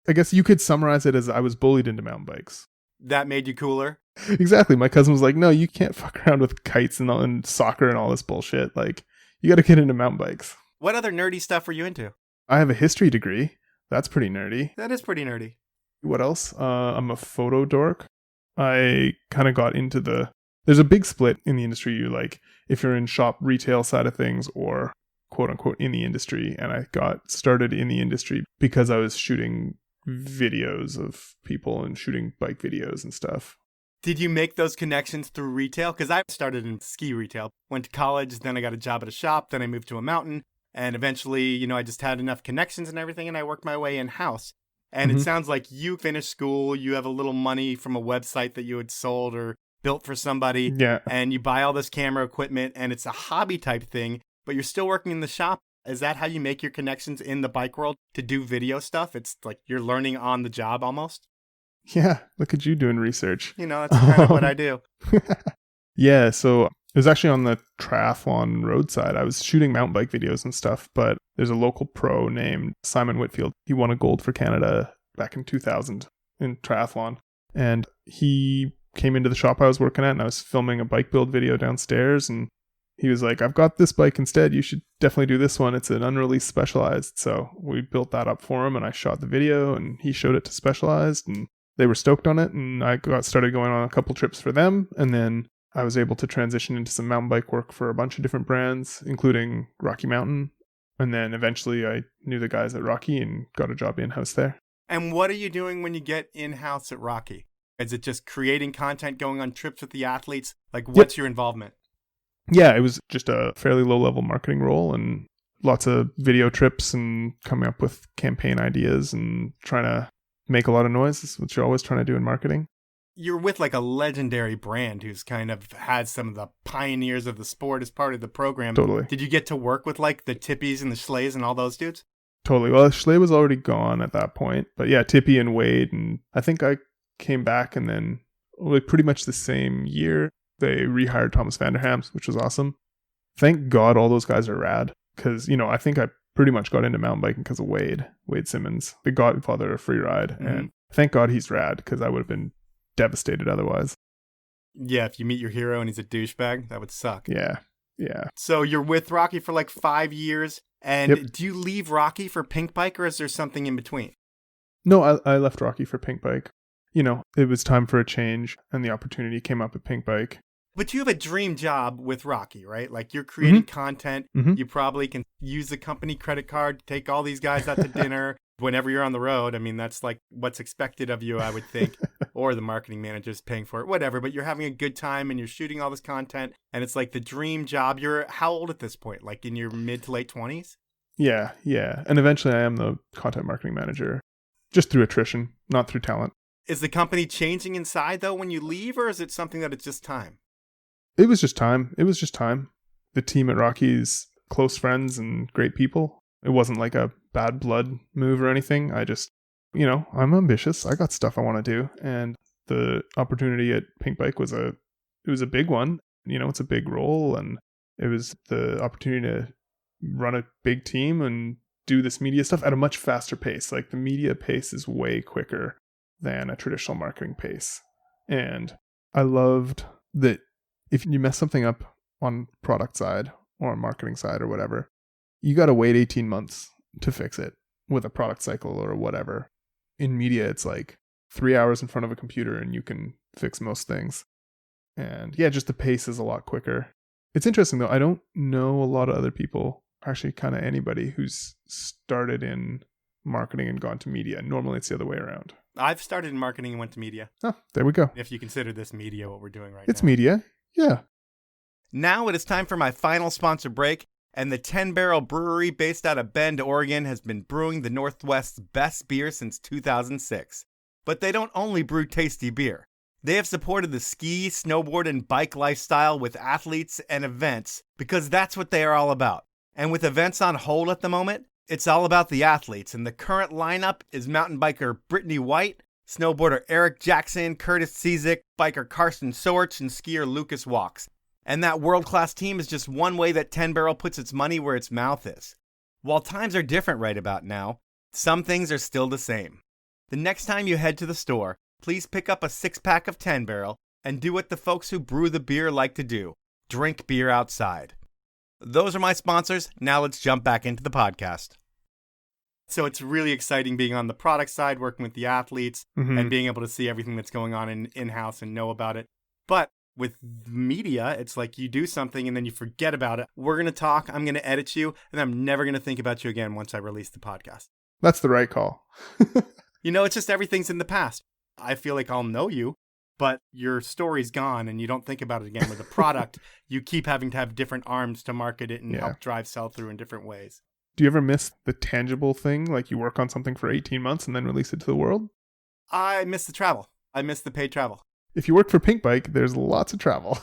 I guess you could summarize it as I was bullied into mountain bikes. That made you cooler? Exactly. My cousin was like, no, you can't fuck around with kites and soccer and all this bullshit. Like, you got to get into mountain bikes. What other nerdy stuff were you into? I have a history degree. That's pretty nerdy. That is pretty nerdy. What else? I'm a photo dork. I kind of got into there's a big split in the industry. You like, if you're in shop retail side of things or quote unquote in the industry. And I got started in the industry because I was shooting videos of people and shooting bike videos and stuff. Did you make those connections through retail? Because I started in ski retail, went to college, then I got a job at a shop, then I moved to a mountain, and eventually, I just had enough connections and everything, and I worked my way in-house. And it sounds like you finished school, you have a little money from a website that you had sold or built for somebody, and you buy all this camera equipment, and it's a hobby type thing, but you're still working in the shop. Is that how you make your connections in the bike world to do video stuff? It's like you're learning on the job almost? Yeah, look at you doing research. That's kind of what I do. Yeah, so it was actually on the triathlon roadside. I was shooting mountain bike videos and stuff, but there's a local pro named Simon Whitfield. He won a gold for Canada back in 2000 in triathlon. And he came into the shop I was working at, and I was filming a bike build video downstairs, and he was like, I've got this bike instead. You should definitely do this one. It's an unreleased Specialized. So we built that up for him, and I shot the video, and he showed it to Specialized, and they were stoked on it. And I started going on a couple trips for them. And then I was able to transition into some mountain bike work for a bunch of different brands, including Rocky Mountain. And then eventually I knew the guys at Rocky and got a job in-house there. And what are you doing when you get in-house at Rocky? Is it just creating content, going on trips with the athletes? Like, what's your involvement? Yeah, it was just a fairly low-level marketing role and lots of video trips and coming up with campaign ideas and trying to make a lot of noise. That's what you're always trying to do in marketing. You're with like a legendary brand who's kind of had some of the pioneers of the sport as part of the program. Totally. Did you get to work with like the Tippies and the Schleys and all those dudes? Totally. Well, Schley was already gone at that point. But yeah, Tippy and Wade. And I think I came back and then like pretty much the same year, they rehired Thomas Vanderhams, which was awesome. Thank God all those guys are rad. Because, I think I pretty much got into mountain biking because of Wade Simmons, the godfather of freeride. Mm-hmm. And thank God he's rad, because I would have been devastated otherwise. Yeah, if you meet your hero and he's a douchebag, that would suck. Yeah. So you're with Rocky for like 5 years, and Do you leave Rocky for Pinkbike, or is there something in between? No, I left Rocky for Pinkbike. It was time for a change, and the opportunity came up at Pinkbike. But you have a dream job with Rocky, right? Like, you're creating content. Mm-hmm. You probably can use the company credit card, take all these guys out to dinner. Whenever you're on the road, I mean, that's like what's expected of you, I would think, or the marketing manager's paying for it, whatever. But you're having a good time and you're shooting all this content, and it's like the dream job. You're how old at this point? Like in your mid to late 20s? Yeah. And eventually I am the content marketing manager, just through attrition, not through talent. Is the company changing inside, though, when you leave, or is it something that it's just time? It was just time. The team at Rocky's close friends and great people. It wasn't like a bad blood move or anything. I just, I'm ambitious. I got stuff I want to do. And the opportunity at Pinkbike was a big one. It's a big role. And it was the opportunity to run a big team and do this media stuff at a much faster pace. Like the media pace is way quicker than a traditional marketing pace. And I loved that if you mess something up on product side or on marketing side or whatever, you got to wait 18 months to fix it with a product cycle or whatever. In media, it's like 3 hours in front of a computer and you can fix most things. And yeah, just the pace is a lot quicker. It's interesting though. I don't know a lot of other people, actually kind of anybody who's started in marketing and gone to media. Normally it's the other way around. I've started in marketing and went to media. Oh, there we go. If you consider this media, what we're doing right now. It's media. Yeah. Now it is time for my final sponsor break, and the 10 Barrel Brewery based out of Bend, Oregon has been brewing the Northwest's best beer since 2006. But they don't only brew tasty beer. They have supported the ski, snowboard, and bike lifestyle with athletes and events because that's what they are all about. And with events on hold at the moment, it's all about the athletes, and the current lineup is mountain biker Brittany White, snowboarder Eric Jackson, Curtis Cizik, biker Carson Sorch, and skier Lucas Walks. And that world-class team is just one way that 10 Barrel puts its money where its mouth is. While times are different right about now, some things are still the same. The next time you head to the store, please pick up a 6-pack of 10 Barrel and do what the folks who brew the beer like to do. Drink beer outside. Those are my sponsors. Now let's jump back into the podcast. So it's really exciting being on the product side, working with the athletes, and being able to see everything that's going on in-house and know about it. But with media, it's like you do something and then you forget about it. We're going to talk, I'm going to edit you, and I'm never going to think about you again once I release the podcast. That's the right call. It's just everything's in the past. I feel like I'll know you, but your story's gone and you don't think about it again. With a product, you keep having to have different arms to market it and help drive sell-through in different ways. Do you ever miss the tangible thing? Like you work on something for 18 months and then release it to the world? I miss the travel. I miss the paid travel. If you work for Pinkbike, there's lots of travel.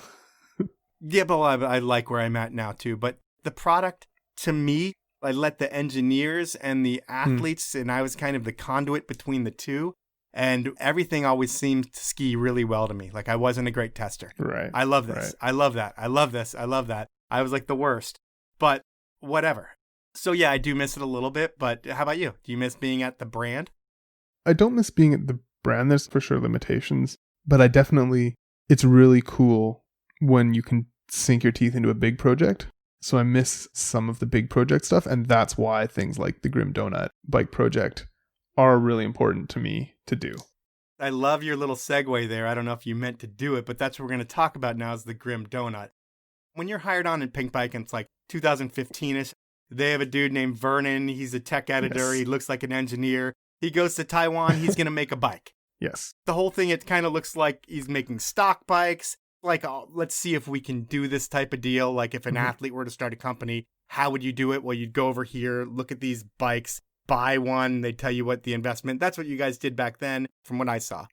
Yeah, but I like where I'm at now too. But the product, to me, I let the engineers and the athletes, and I was kind of the conduit between the two. And everything always seemed to ski really well to me. Like I wasn't a great tester. Right. I love this. Right. I love that. I love this. I love that. I was like the worst. But whatever. So yeah, I do miss it a little bit. But how about you? Do you miss being at the brand? I don't miss being at the brand. There's for sure limitations. But it's really cool when you can sink your teeth into a big project. So I miss some of the big project stuff. And that's why things like the Grim Donut bike project are really important to me to do. I love your little segue there. I don't know if you meant to do it, but that's what we're going to talk about now is the Grim Donut. When you're hired on in Pinkbike, and it's like 2015-ish, they have a dude named Vernon. He's a tech editor. Yes. He looks like an engineer. He goes to Taiwan. He's going to make a bike. Yes. The whole thing, it kind of looks like he's making stock bikes. Like, oh, let's see if we can do this type of deal. Like if an athlete were to start a company, how would you do it? Well, you'd go over here, look at these bikes, buy one. They tell you what the investment. That's what you guys did back then from what I saw.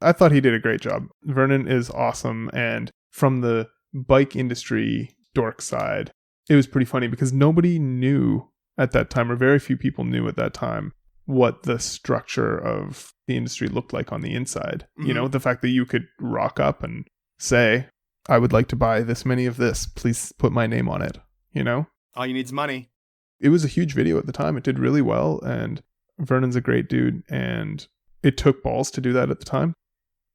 I thought he did a great job. Vernon is awesome. And from the bike industry dork side, it was pretty funny because nobody knew at that time, or very few people knew at that time, what the structure of the industry looked like on the inside. You know, the fact that you could rock up and say, I would like to buy this many of this. Please put my name on it. You know? All you need is money. It was a huge video at the time. It did really well. And Vernon's a great dude. And it took balls to do that at the time.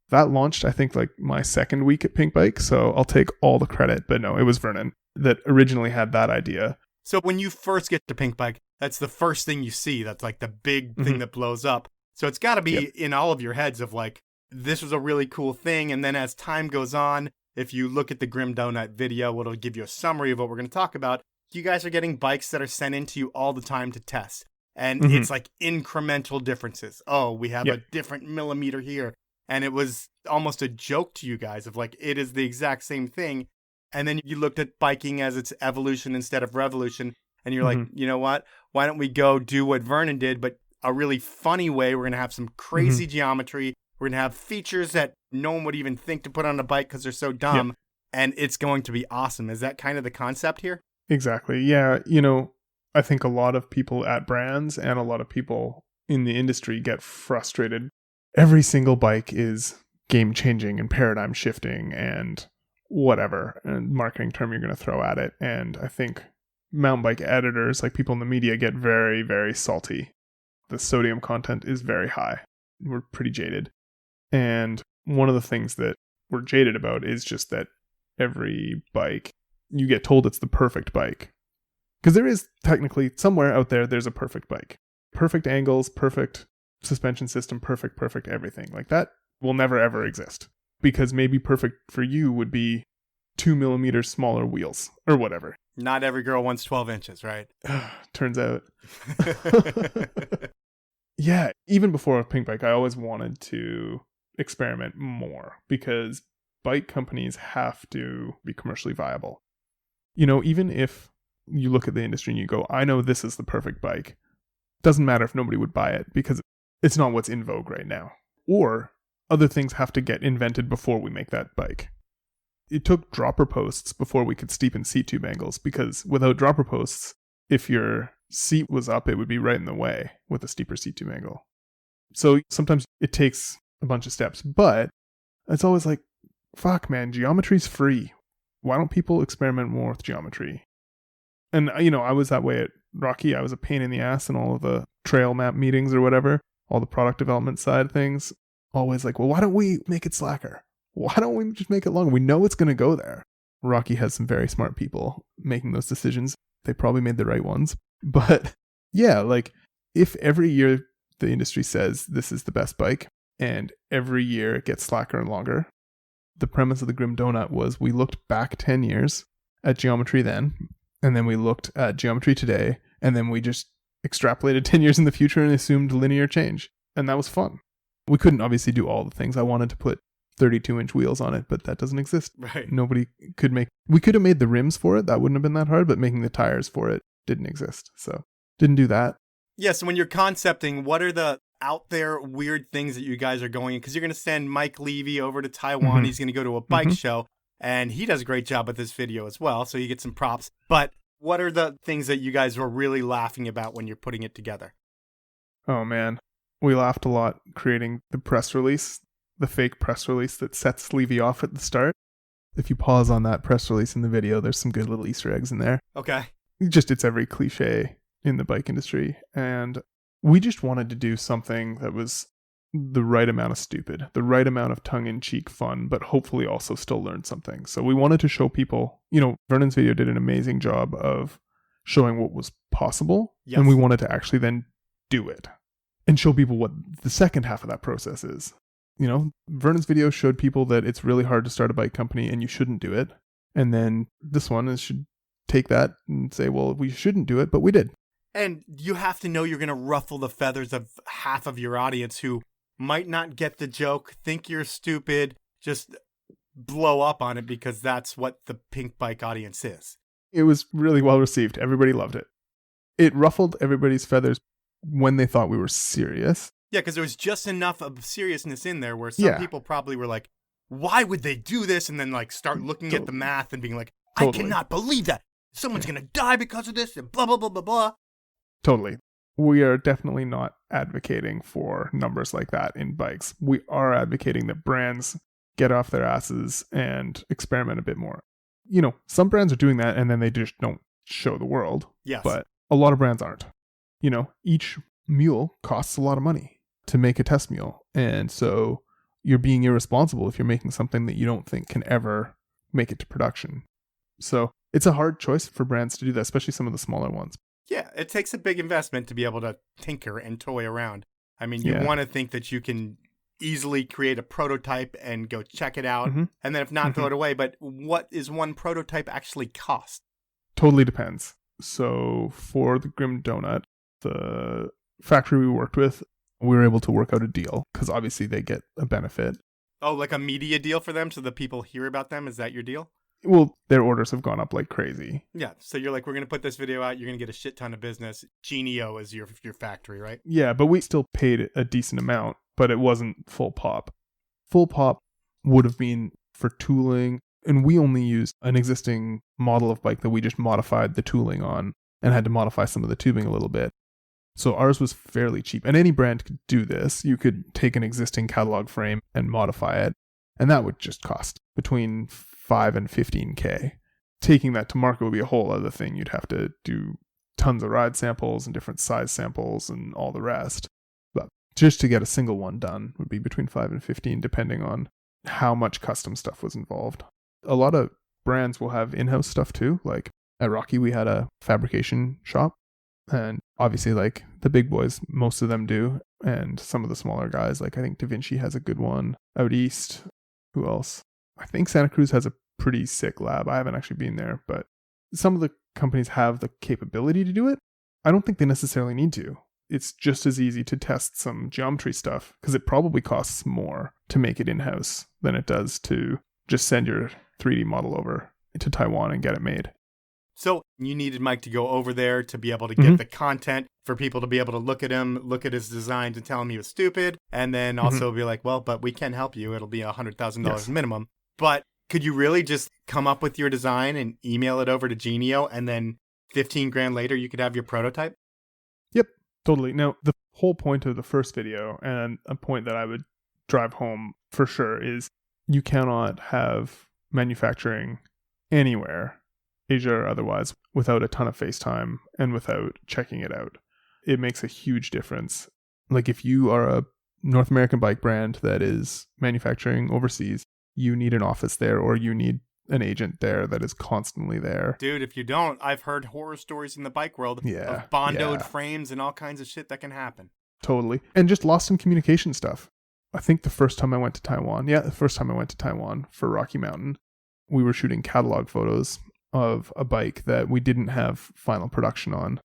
That launched, I think, like my second week at Pinkbike. So I'll take all the credit. But no, it was Vernon that originally had that idea. So when you first get to Pinkbike, that's the first thing you see. That's like the big thing that blows up. So it's got to be in all of your heads of like, this was a really cool thing. And then as time goes on, if you look at the Grim Donut video, it'll give you a summary of what we're going to talk about. You guys are getting bikes that are sent in to you all the time to test. And it's like incremental differences. Oh, we have a different millimeter here. And it was almost a joke to you guys of like, it is the exact same thing. And then you looked at biking as its evolution instead of revolution. And you're like, you know what? Why don't we go do what Vernon did, but a really funny way? We're going to have some crazy geometry. We're going to have features that no one would even think to put on a bike because they're so dumb. And it's going to be awesome. Is that kind of the concept here? Exactly. Yeah. You know, I think a lot of people at brands and a lot of people in the industry get frustrated. Every single bike is game changing and paradigm shifting and whatever marketing term you're going to throw at it. And I think mountain bike editors, like people in the media, get very, very salty. The sodium content is very high. We're pretty jaded. And one of the things that we're jaded about is just that every bike, you get told it's the perfect bike. Because there is technically somewhere out there, there's a perfect bike. Perfect angles, perfect suspension system, perfect everything. Like that will never ever exist. Because maybe perfect for you would be 2 millimeters smaller wheels or whatever. Not every girl wants 12 inches, right? Turns out. Yeah, even before Pinkbike, I always wanted to experiment more because bike companies have to be commercially viable. You know, even if you look at the industry and you go, I know this is the perfect bike, doesn't matter if nobody would buy it because it's not what's in vogue right now. Or other things have to get invented before we make that bike. It took dropper posts before we could steepen seat tube angles because without dropper posts, if your seat was up, it would be right in the way with a steeper seat tube angle. So sometimes it takes a bunch of steps, but it's always like, fuck man, geometry's free. Why don't people experiment more with geometry? And, you know, I was that way at Rocky. I was a pain in the ass in all of the trail map meetings or whatever, all the product development side of things. Always like, well, why don't we make it slacker? Why don't we just make it longer? We know it's going to go there. Rocky has some very smart people making those decisions. They probably made the right ones. But yeah, like if every year the industry says this is the best bike and every year it gets slacker and longer, the premise of the Grim Donut was we looked back 10 years at geometry then, and then we looked at geometry today, and then we just extrapolated 10 years in the future and assumed linear change. And that was fun. We couldn't obviously do all the things. I wanted to put 32-inch wheels on it, but that doesn't exist. Right. Nobody could make... We could have made the rims for it. That wouldn't have been that hard, but making the tires for it didn't exist. So didn't do that. Yeah, so when you're concepting, what are the out there weird things that you guys are going in? Because you're going to send Mike Levy over to Taiwan. He's going to go to a bike show, and he does a great job with this video as well, so you get some props. But What are the things that you guys were really laughing about when you're putting it together? Oh man, we laughed a lot creating the press release, the fake press release that sets Levy off at the start. If you pause on that press release in the video, there's some good little Easter eggs in there. Okay. It's every cliche in the bike industry. And we just wanted to do something that was the right amount of stupid, the right amount of tongue-in-cheek fun, but hopefully also still learn something. So we wanted to show people, Vernon's video did an amazing job of showing what was possible. Yes. And we wanted to actually then do it and show people what the second half of that process is. Vernon's video showed people that it's really hard to start a bike company and you shouldn't do it. And then this one should take that and say, well, we shouldn't do it, but we did. And you have to know you're going to ruffle the feathers of half of your audience who might not get the joke, think you're stupid, just blow up on it because that's what the Pinkbike audience is. It was really well received. Everybody loved it. It ruffled everybody's feathers when they thought we were serious. Yeah, because there was just enough of seriousness in there where some people probably were like, why would they do this? And then start looking at the math and being like, I cannot believe that. Someone's going to die because of this and blah, blah, blah, blah, blah. Totally. We are definitely not advocating for numbers like that in bikes. We are advocating that brands get off their asses and experiment a bit more. Some brands are doing that and then they just don't show the world. Yes. But a lot of brands aren't. Each mule costs a lot of money to make a test mule. And so you're being irresponsible if you're making something that you don't think can ever make it to production. So it's a hard choice for brands to do that, especially some of the smaller ones. Yeah, it takes a big investment to be able to tinker and toy around. I mean, you want to think that you can easily create a prototype and go check it out, and then if not, throw it away. But what is one prototype actually cost? Totally depends. So for the Grim Donut, the factory we worked with, we were able to work out a deal because obviously they get a benefit. Oh, like a media deal for them so that people hear about them? Is that your deal? Well, their orders have gone up like crazy. Yeah, so you're like, we're going to put this video out, you're going to get a shit ton of business. Genio is your factory, right? Yeah, but we still paid a decent amount, but it wasn't full pop. Full pop would have been for tooling, and we only used an existing model of bike that we just modified the tooling on and had to modify some of the tubing a little bit. So ours was fairly cheap, and any brand could do this. You could take an existing catalog frame and modify it, and that would just cost between $5,000 and $15,000. Taking that to market would be a whole other thing. You'd have to do tons of ride samples and different size samples and all the rest. But just to get a single one done would be between $5,000 and $15,000, depending on how much custom stuff was involved. A lot of brands will have in-house stuff too. Like at Rocky, we had a fabrication shop. And obviously, the big boys, most of them do. And some of the smaller guys, I think Da Vinci has a good one out east. Who else? I think Santa Cruz has a pretty sick lab. I haven't actually been there, but some of the companies have the capability to do it. I don't think they necessarily need to. It's just as easy to test some geometry stuff because it probably costs more to make it in-house than it does to just send your 3D model over to Taiwan and get it made. So you needed Mike to go over there to be able to get the content for people to be able to look at him, look at his designs and tell him he was stupid. And then also be like, well, but we can help you. It'll be $100,000 minimum. But could you really just come up with your design and email it over to Genio and then $15,000 later you could have your prototype? Yep, totally. Now, the whole point of the first video, and a point that I would drive home for sure, is you cannot have manufacturing anywhere, Asia or otherwise, without a ton of FaceTime and without checking it out. It makes a huge difference. If you are a North American bike brand that is manufacturing overseas, you need an office there or you need an agent there that is constantly there. Dude, if you don't, I've heard horror stories in the bike world of bondoed frames and all kinds of shit that can happen. Totally. And just lost in communication stuff. I think the first time I went to Taiwan for Rocky Mountain, we were shooting catalog photos of a bike that we didn't have final production on.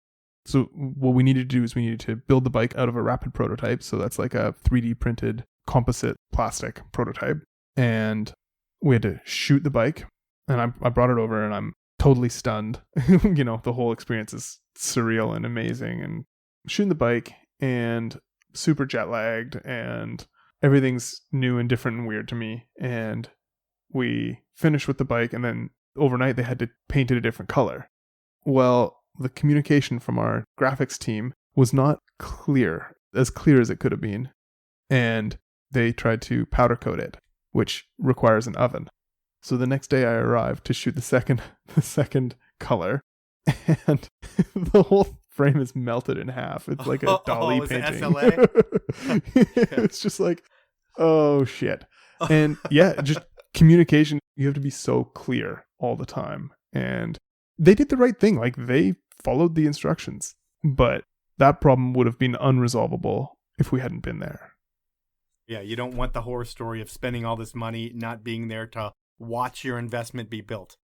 So what we needed to do is we needed to build the bike out of a rapid prototype. So that's like a 3D printed composite plastic prototype. And we had to shoot the bike. And I brought it over and I'm totally stunned. The whole experience is surreal and amazing. And shooting the bike and super jet lagged and everything's new and different and weird to me. And we finished with the bike and then overnight they had to paint it a different color. Well, the communication from our graphics team was not clear as it could have been. And they tried to powder coat it, which requires an oven. So the next day I arrived to shoot the second color, and the whole frame is melted in half. It's like a Dali painting. It's just like, oh shit. And yeah, just communication. You have to be so clear all the time. And they did the right thing. Like, they followed the instructions, but that problem would have been unresolvable if we hadn't been there. Yeah, you don't want the horror story of spending all this money, not being there to watch your investment be built.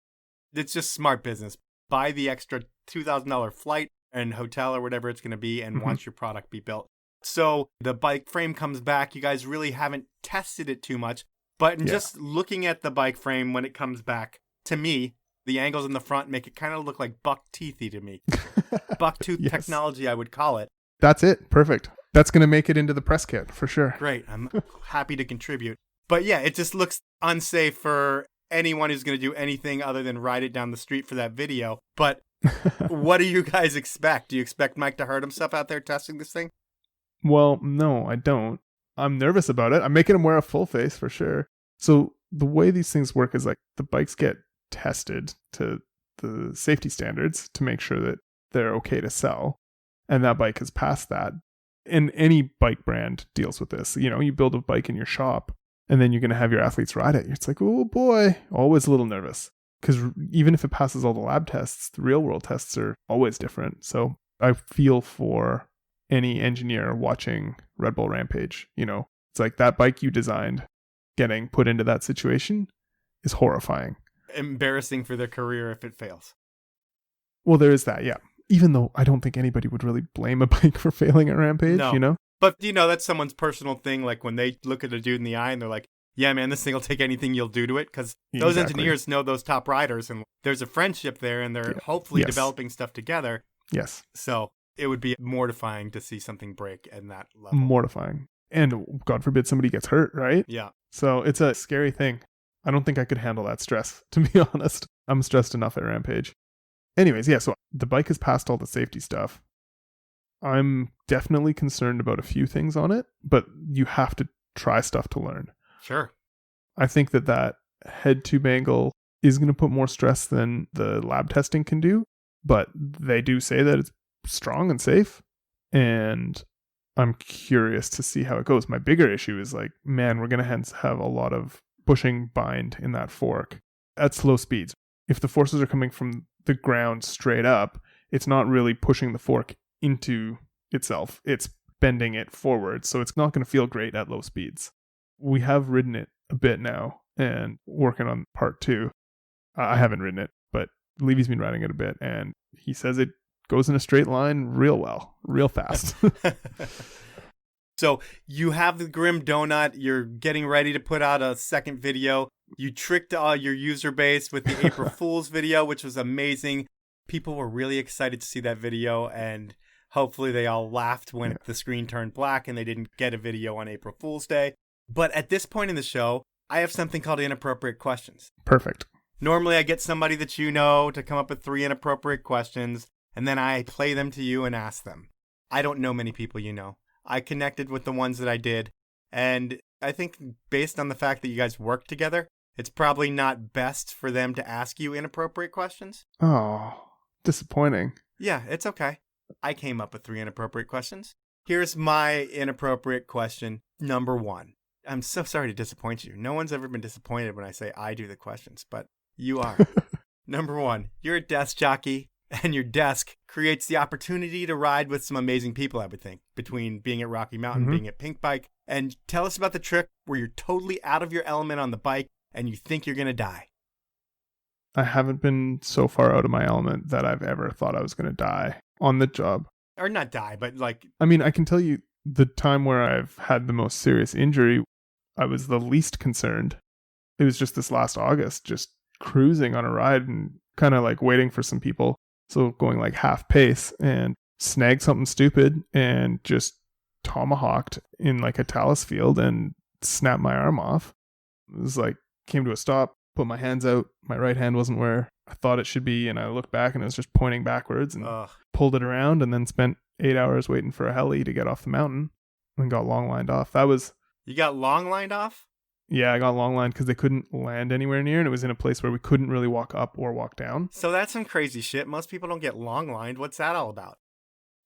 It's just smart business. Buy the extra $2,000 flight and hotel or whatever it's going to be and watch your product be built. So the bike frame comes back. You guys really haven't tested it too much. But in just looking at the bike frame when it comes back, to me, the angles in the front make it kind of look like buck teethy to me. Buck tooth technology, I would call it. That's it. Perfect. That's going to make it into the press kit for sure. Great. I'm happy to contribute. But yeah, it just looks unsafe for anyone who's going to do anything other than ride it down the street for that video. But what do you guys expect? Do you expect Mike to hurt himself out there testing this thing? Well, no, I don't. I'm nervous about it. I'm making him wear a full face for sure. So the way these things work is like the bikes get tested to the safety standards to make sure that they're okay to sell. And that bike has passed that. And any bike brand deals with this. You know, you build a bike in your shop and then you're going to have your athletes ride it. It's like, oh boy, always a little nervous. Because even if it passes all the lab tests, the real world tests are always different. So I feel for any engineer watching Red Bull Rampage. You know, it's like that bike you designed getting put into that situation is horrifying. Embarrassing for their career if it fails. Well, there is that, yeah. Even though I don't think anybody would really blame a bike for failing at Rampage, you know? But, you know, that's someone's personal thing. Like when they look at a dude in the eye and they're like, yeah, man, this thing will take anything you'll do to it. Because those engineers know those top riders and there's a friendship there and they're hopefully developing stuff together. Yes. So it would be mortifying to see something break in that level. Mortifying. And God forbid somebody gets hurt, right? Yeah. So it's a scary thing. I don't think I could handle that stress, to be honest. I'm stressed enough at Rampage. Anyways, yeah, so the bike has passed all the safety stuff. I'm definitely concerned about a few things on it, but you have to try stuff to learn. Sure. I think that head tube angle is going to put more stress than the lab testing can do, but they do say that it's strong and safe, and I'm curious to see how it goes. My bigger issue is like, man, we're going to have a lot of pushing bind in that fork at slow speeds. If the forces are coming from the ground straight up, it's not really pushing the fork into itself. It's bending it forward. So it's not going to feel great at low speeds. We have ridden it a bit now and working on part 2. I haven't ridden it, but Levy's been riding it a bit and he says it goes in a straight line real well, real fast. So you have the Grim Donut. You're getting ready to put out a second video. You tricked all your user base with the April Fool's video, which was amazing. People were really excited to see that video, and hopefully they all laughed when the screen turned black and they didn't get a video on April Fool's Day. But at this point in the show, I have something called Inappropriate Questions. Perfect. Normally I get somebody that you know to come up with 3 inappropriate questions, and then I play them to you and ask them. I don't know many people you know. I connected with the ones that I did, and I think based on the fact that you guys work together, it's probably not best for them to ask you inappropriate questions. Oh, disappointing. Yeah, it's okay. I came up with 3 inappropriate questions. Here's my inappropriate question, number 1. I'm so sorry to disappoint you. No one's ever been disappointed when I say I do the questions, but you are. Number 1, you're a desk jockey, and your desk creates the opportunity to ride with some amazing people, I would think, between being at Rocky Mountain, being at Pinkbike. And tell us about the trick where you're totally out of your element on the bike and you think you're going to die. I haven't been so far out of my element that I've ever thought I was going to die on the job. Or not die, but like... I mean, I can tell you the time where I've had the most serious injury, I was the least concerned. It was just this last August, just cruising on a ride and kind of like waiting for some people. So going like half pace and snagged something stupid and just tomahawked in like a talus field and snapped my arm off. It was like, came to a stop, put my hands out. My right hand wasn't where I thought it should be, and I looked back and it was just pointing backwards, and Ugh. pulled it around, and then spent 8 hours waiting for a heli to get off the mountain and got long lined off. That was... You got long lined off? Yeah, I got long lined because they couldn't land anywhere near, and it was in a place where we couldn't really walk up or walk down. So that's some crazy shit. Most people don't get long lined. What's that all about?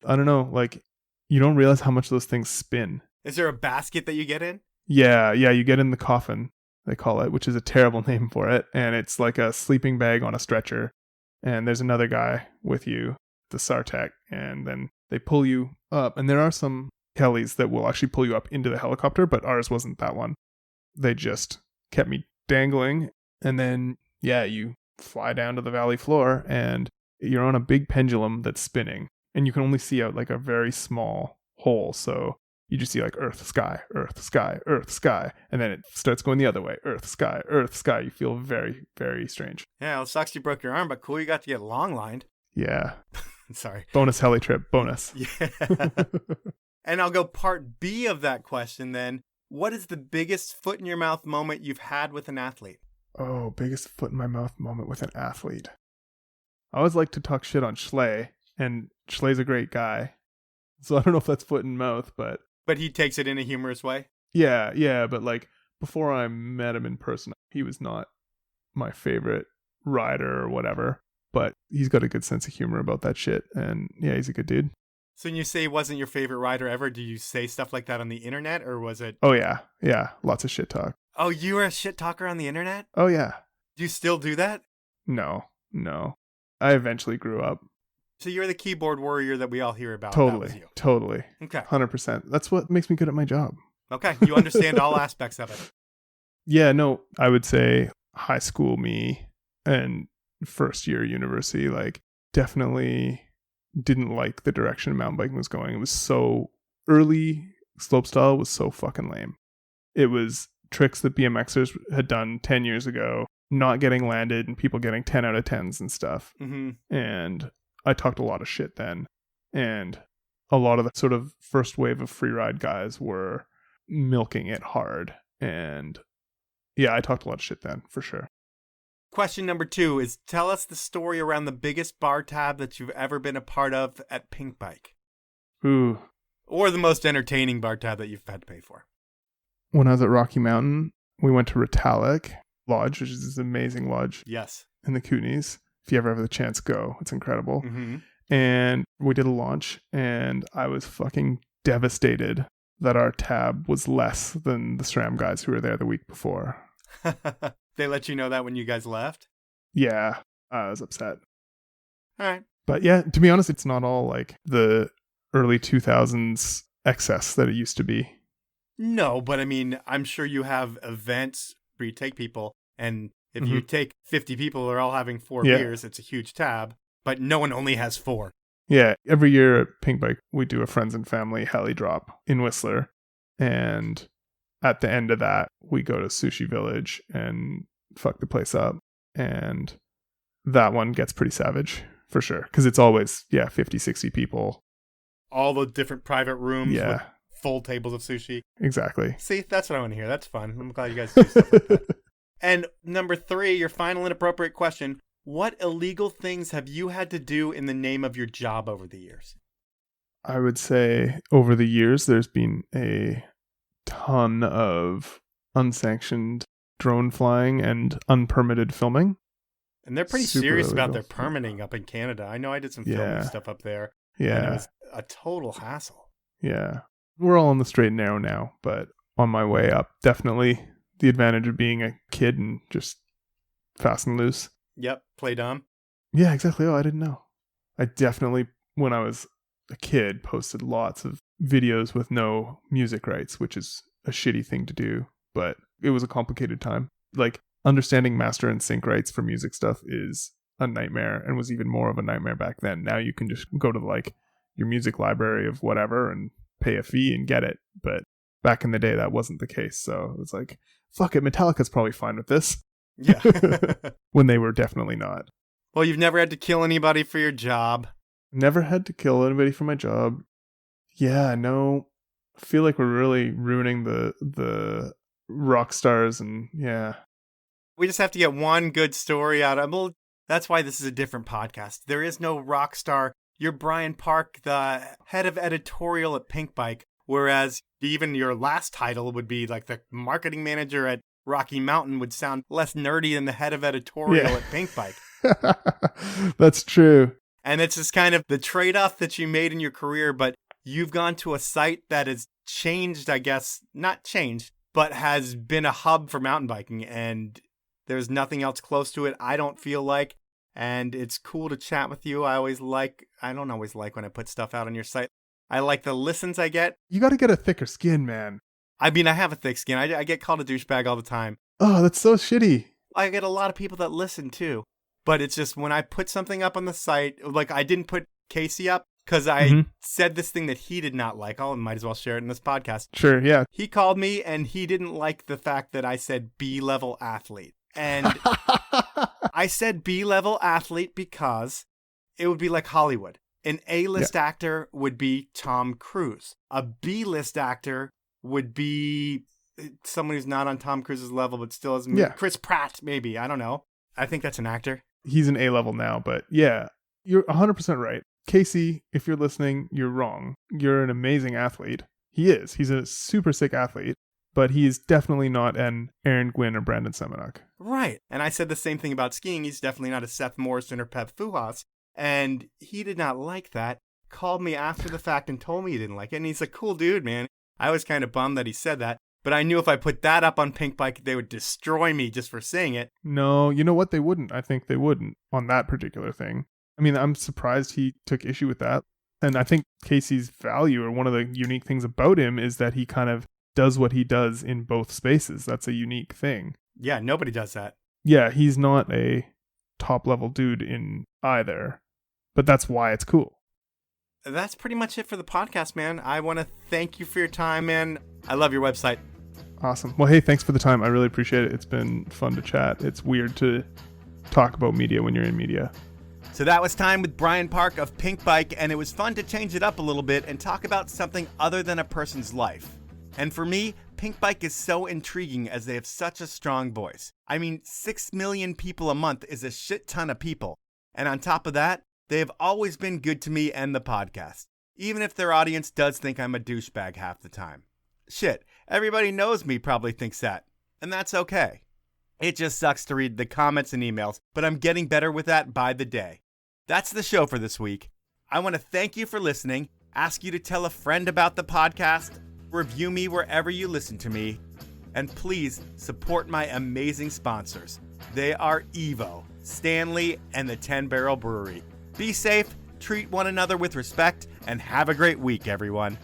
I don't know, like, you don't realize how much those things spin. Is there a basket that you get in? Yeah, you get in the coffin, they call it, which is a terrible name for it, and it's like a sleeping bag on a stretcher, and there's another guy with you, the Sartec, and then they pull you up, and there are some helis that will actually pull you up into the helicopter, but ours wasn't that one. They just kept me dangling, and then, yeah, you fly down to the valley floor, and you're on a big pendulum that's spinning, and you can only see out like a very small hole, so you just see like earth, sky, earth, sky, earth, sky, and then it starts going the other way, earth, sky, earth, sky. You feel very, very strange. Yeah, well, it sucks you broke your arm, but cool, you got to get long lined. Yeah. Sorry. Bonus heli trip, bonus. Yeah. And I'll go part B of that question then. What is the biggest foot in your mouth moment you've had with an athlete? Oh, biggest foot in my mouth moment with an athlete. I always like to talk shit on Schley, and Schley's a great guy. So I don't know if that's foot in mouth, but... But he takes it in a humorous way? Yeah, but like, before I met him in person, he was not my favorite rider or whatever, but he's got a good sense of humor about that shit, and yeah, he's a good dude. So when you say he wasn't your favorite rider ever, do you say stuff like that on the internet, or was it... Oh yeah, lots of shit talk. Oh, you were a shit talker on the internet? Oh yeah. Do you still do that? No. I eventually grew up. So you're the keyboard warrior that we all hear about. Totally. That was you. Totally. Okay. 100%. That's what makes me good at my job. Okay. You understand all aspects of it. Yeah, no, I would say high school me and first year university, like, definitely didn't like the direction mountain biking was going. It was so early. Slopestyle was so fucking lame. It was tricks that BMXers had done 10 years ago, not getting landed and people getting 10 out of 10s and stuff. Mm-hmm. And I talked a lot of shit then. And a lot of the sort of first wave of freeride guys were milking it hard. And yeah, I talked a lot of shit then, for sure. Question number 2 is, tell us the story around the biggest bar tab that you've ever been a part of at Pinkbike. Ooh. Or the most entertaining bar tab that you've had to pay for. When I was at Rocky Mountain, we went to Ritalik Lodge, which is this amazing lodge. Yes. In the Kootenays. If you ever have the chance, go. It's incredible. Mm-hmm. And we did a launch, and I was fucking devastated that our tab was less than the SRAM guys who were there the week before. They let you know that when you guys left? Yeah, I was upset. All right. But yeah, to be honest, it's not all like the early 2000s excess that it used to be. No, but I mean, I'm sure you have events where you take people, and if you take 50 people who are all having 4 beers, it's a huge tab, but no one only has 4. Yeah, every year at Pinkbike, we do a friends and family heli drop in Whistler, and at the end of that, we go to Sushi Village and fuck the place up, and that one gets pretty savage, for sure, because it's always, 50, 60 people. All the different private rooms with full tables of sushi. Exactly. See, that's what I want to hear. That's fun. I'm glad you guys do stuff like that. And number 3, your final inappropriate question. What illegal things have you had to do in the name of your job over the years? I would say over the years, there's been a ton of unsanctioned drone flying and unpermitted filming. And they're pretty Super serious illegal. about their permitting up in Canada. I know I did some filming stuff up there. And it was a total hassle. Yeah. We're all on the straight and narrow now, but on my way up, definitely the advantage of being a kid and just fast and loose. Yep. Play dumb. Yeah, exactly. Oh, I didn't know. I definitely, when I was a kid, posted lots of videos with no music rights, which is a shitty thing to do, but it was a complicated time. Like, understanding master and sync rights for music stuff is a nightmare, and was even more of a nightmare back then. Now you can just go to like your music library of whatever and pay a fee and get it. But back in the day, that wasn't the case. So it was like, fuck it, Metallica's probably fine with this. Yeah. When they were definitely not. Well, you've never had to kill anybody for your job. Never had to kill anybody for my job. Yeah, no. I feel like we're really ruining the rock stars, and yeah. We just have to get one good story out of it. Well, that's why this is a different podcast. There is no rock star. You're Brian Park, the head of editorial at Pinkbike, whereas even your last title would be like the marketing manager at Rocky Mountain would sound less nerdy than the head of editorial at Pinkbike. That's true. And it's just kind of the trade-off that you made in your career, but you've gone to a site that has changed, I guess, not changed, but has been a hub for mountain biking, and there's nothing else close to it, I don't feel like, and it's cool to chat with you. I don't always like when I put stuff out on your site. I like the listens I get. You got to get a thicker skin, man. I mean, I have a thick skin. I get called a douchebag all the time. Oh, that's so shitty. I get a lot of people that listen, too. But it's just when I put something up on the site, like I didn't put Casey up because I said this thing that he did not like. I might as well share it in this podcast. Sure, yeah. He called me and he didn't like the fact that I said B-level athlete. And I said B-level athlete because it would be like Hollywood. An A-list actor would be Tom Cruise. A B-list actor would be someone who's not on Tom Cruise's level but still has Chris Pratt, maybe. I don't know. I think that's an actor. He's an A-level now, but yeah, you're 100% right. Casey, if you're listening, you're wrong. You're an amazing athlete. He is. He's a super sick athlete, but he's definitely not an Aaron Gwynn or Brandon Semenuk. Right. And I said the same thing about skiing. He's definitely not a Seth Morrison or Pep Fuhas. And he did not like that. Called me after the fact and told me he didn't like it. And he's a cool dude, man. I was kind of bummed that he said that. But I knew if I put that up on Pinkbike, they would destroy me just for saying it. No, you know what? They wouldn't. I think they wouldn't on that particular thing. I mean, I'm surprised he took issue with that. And I think Casey's value, or one of the unique things about him, is that he kind of does what he does in both spaces. That's a unique thing. Yeah, nobody does that. Yeah, he's not a top-level dude in either. But that's why it's cool. That's pretty much it for the podcast, man. I want to thank you for your time, man. I love your website. Awesome. Well, hey, thanks for the time. I really appreciate it. It's been fun to chat. It's weird to talk about media when you're in media. So that was time with Brian Park of Pinkbike, and it was fun to change it up a little bit and talk about something other than a person's life. And for me, Pinkbike is so intriguing as they have such a strong voice. I mean, 6 million people a month is a shit ton of people. And on top of that, they have always been good to me and the podcast, even if their audience does think I'm a douchebag half the time. Shit, everybody knows me probably thinks that, and that's okay. It just sucks to read the comments and emails, but I'm getting better with that by the day. That's the show for this week. I want to thank you for listening, ask you to tell a friend about the podcast, review me wherever you listen to me, and please support my amazing sponsors. They are Evo, Stanley, and the 10 Barrel Brewery. Be safe, treat one another with respect, and have a great week, everyone.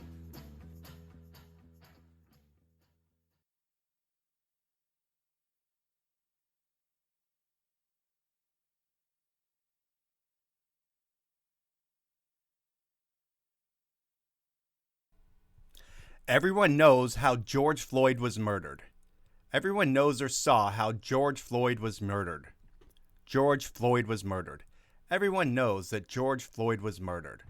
Everyone knows how George Floyd was murdered. Everyone knows or saw how George Floyd was murdered. George Floyd was murdered. Everyone knows that George Floyd was murdered.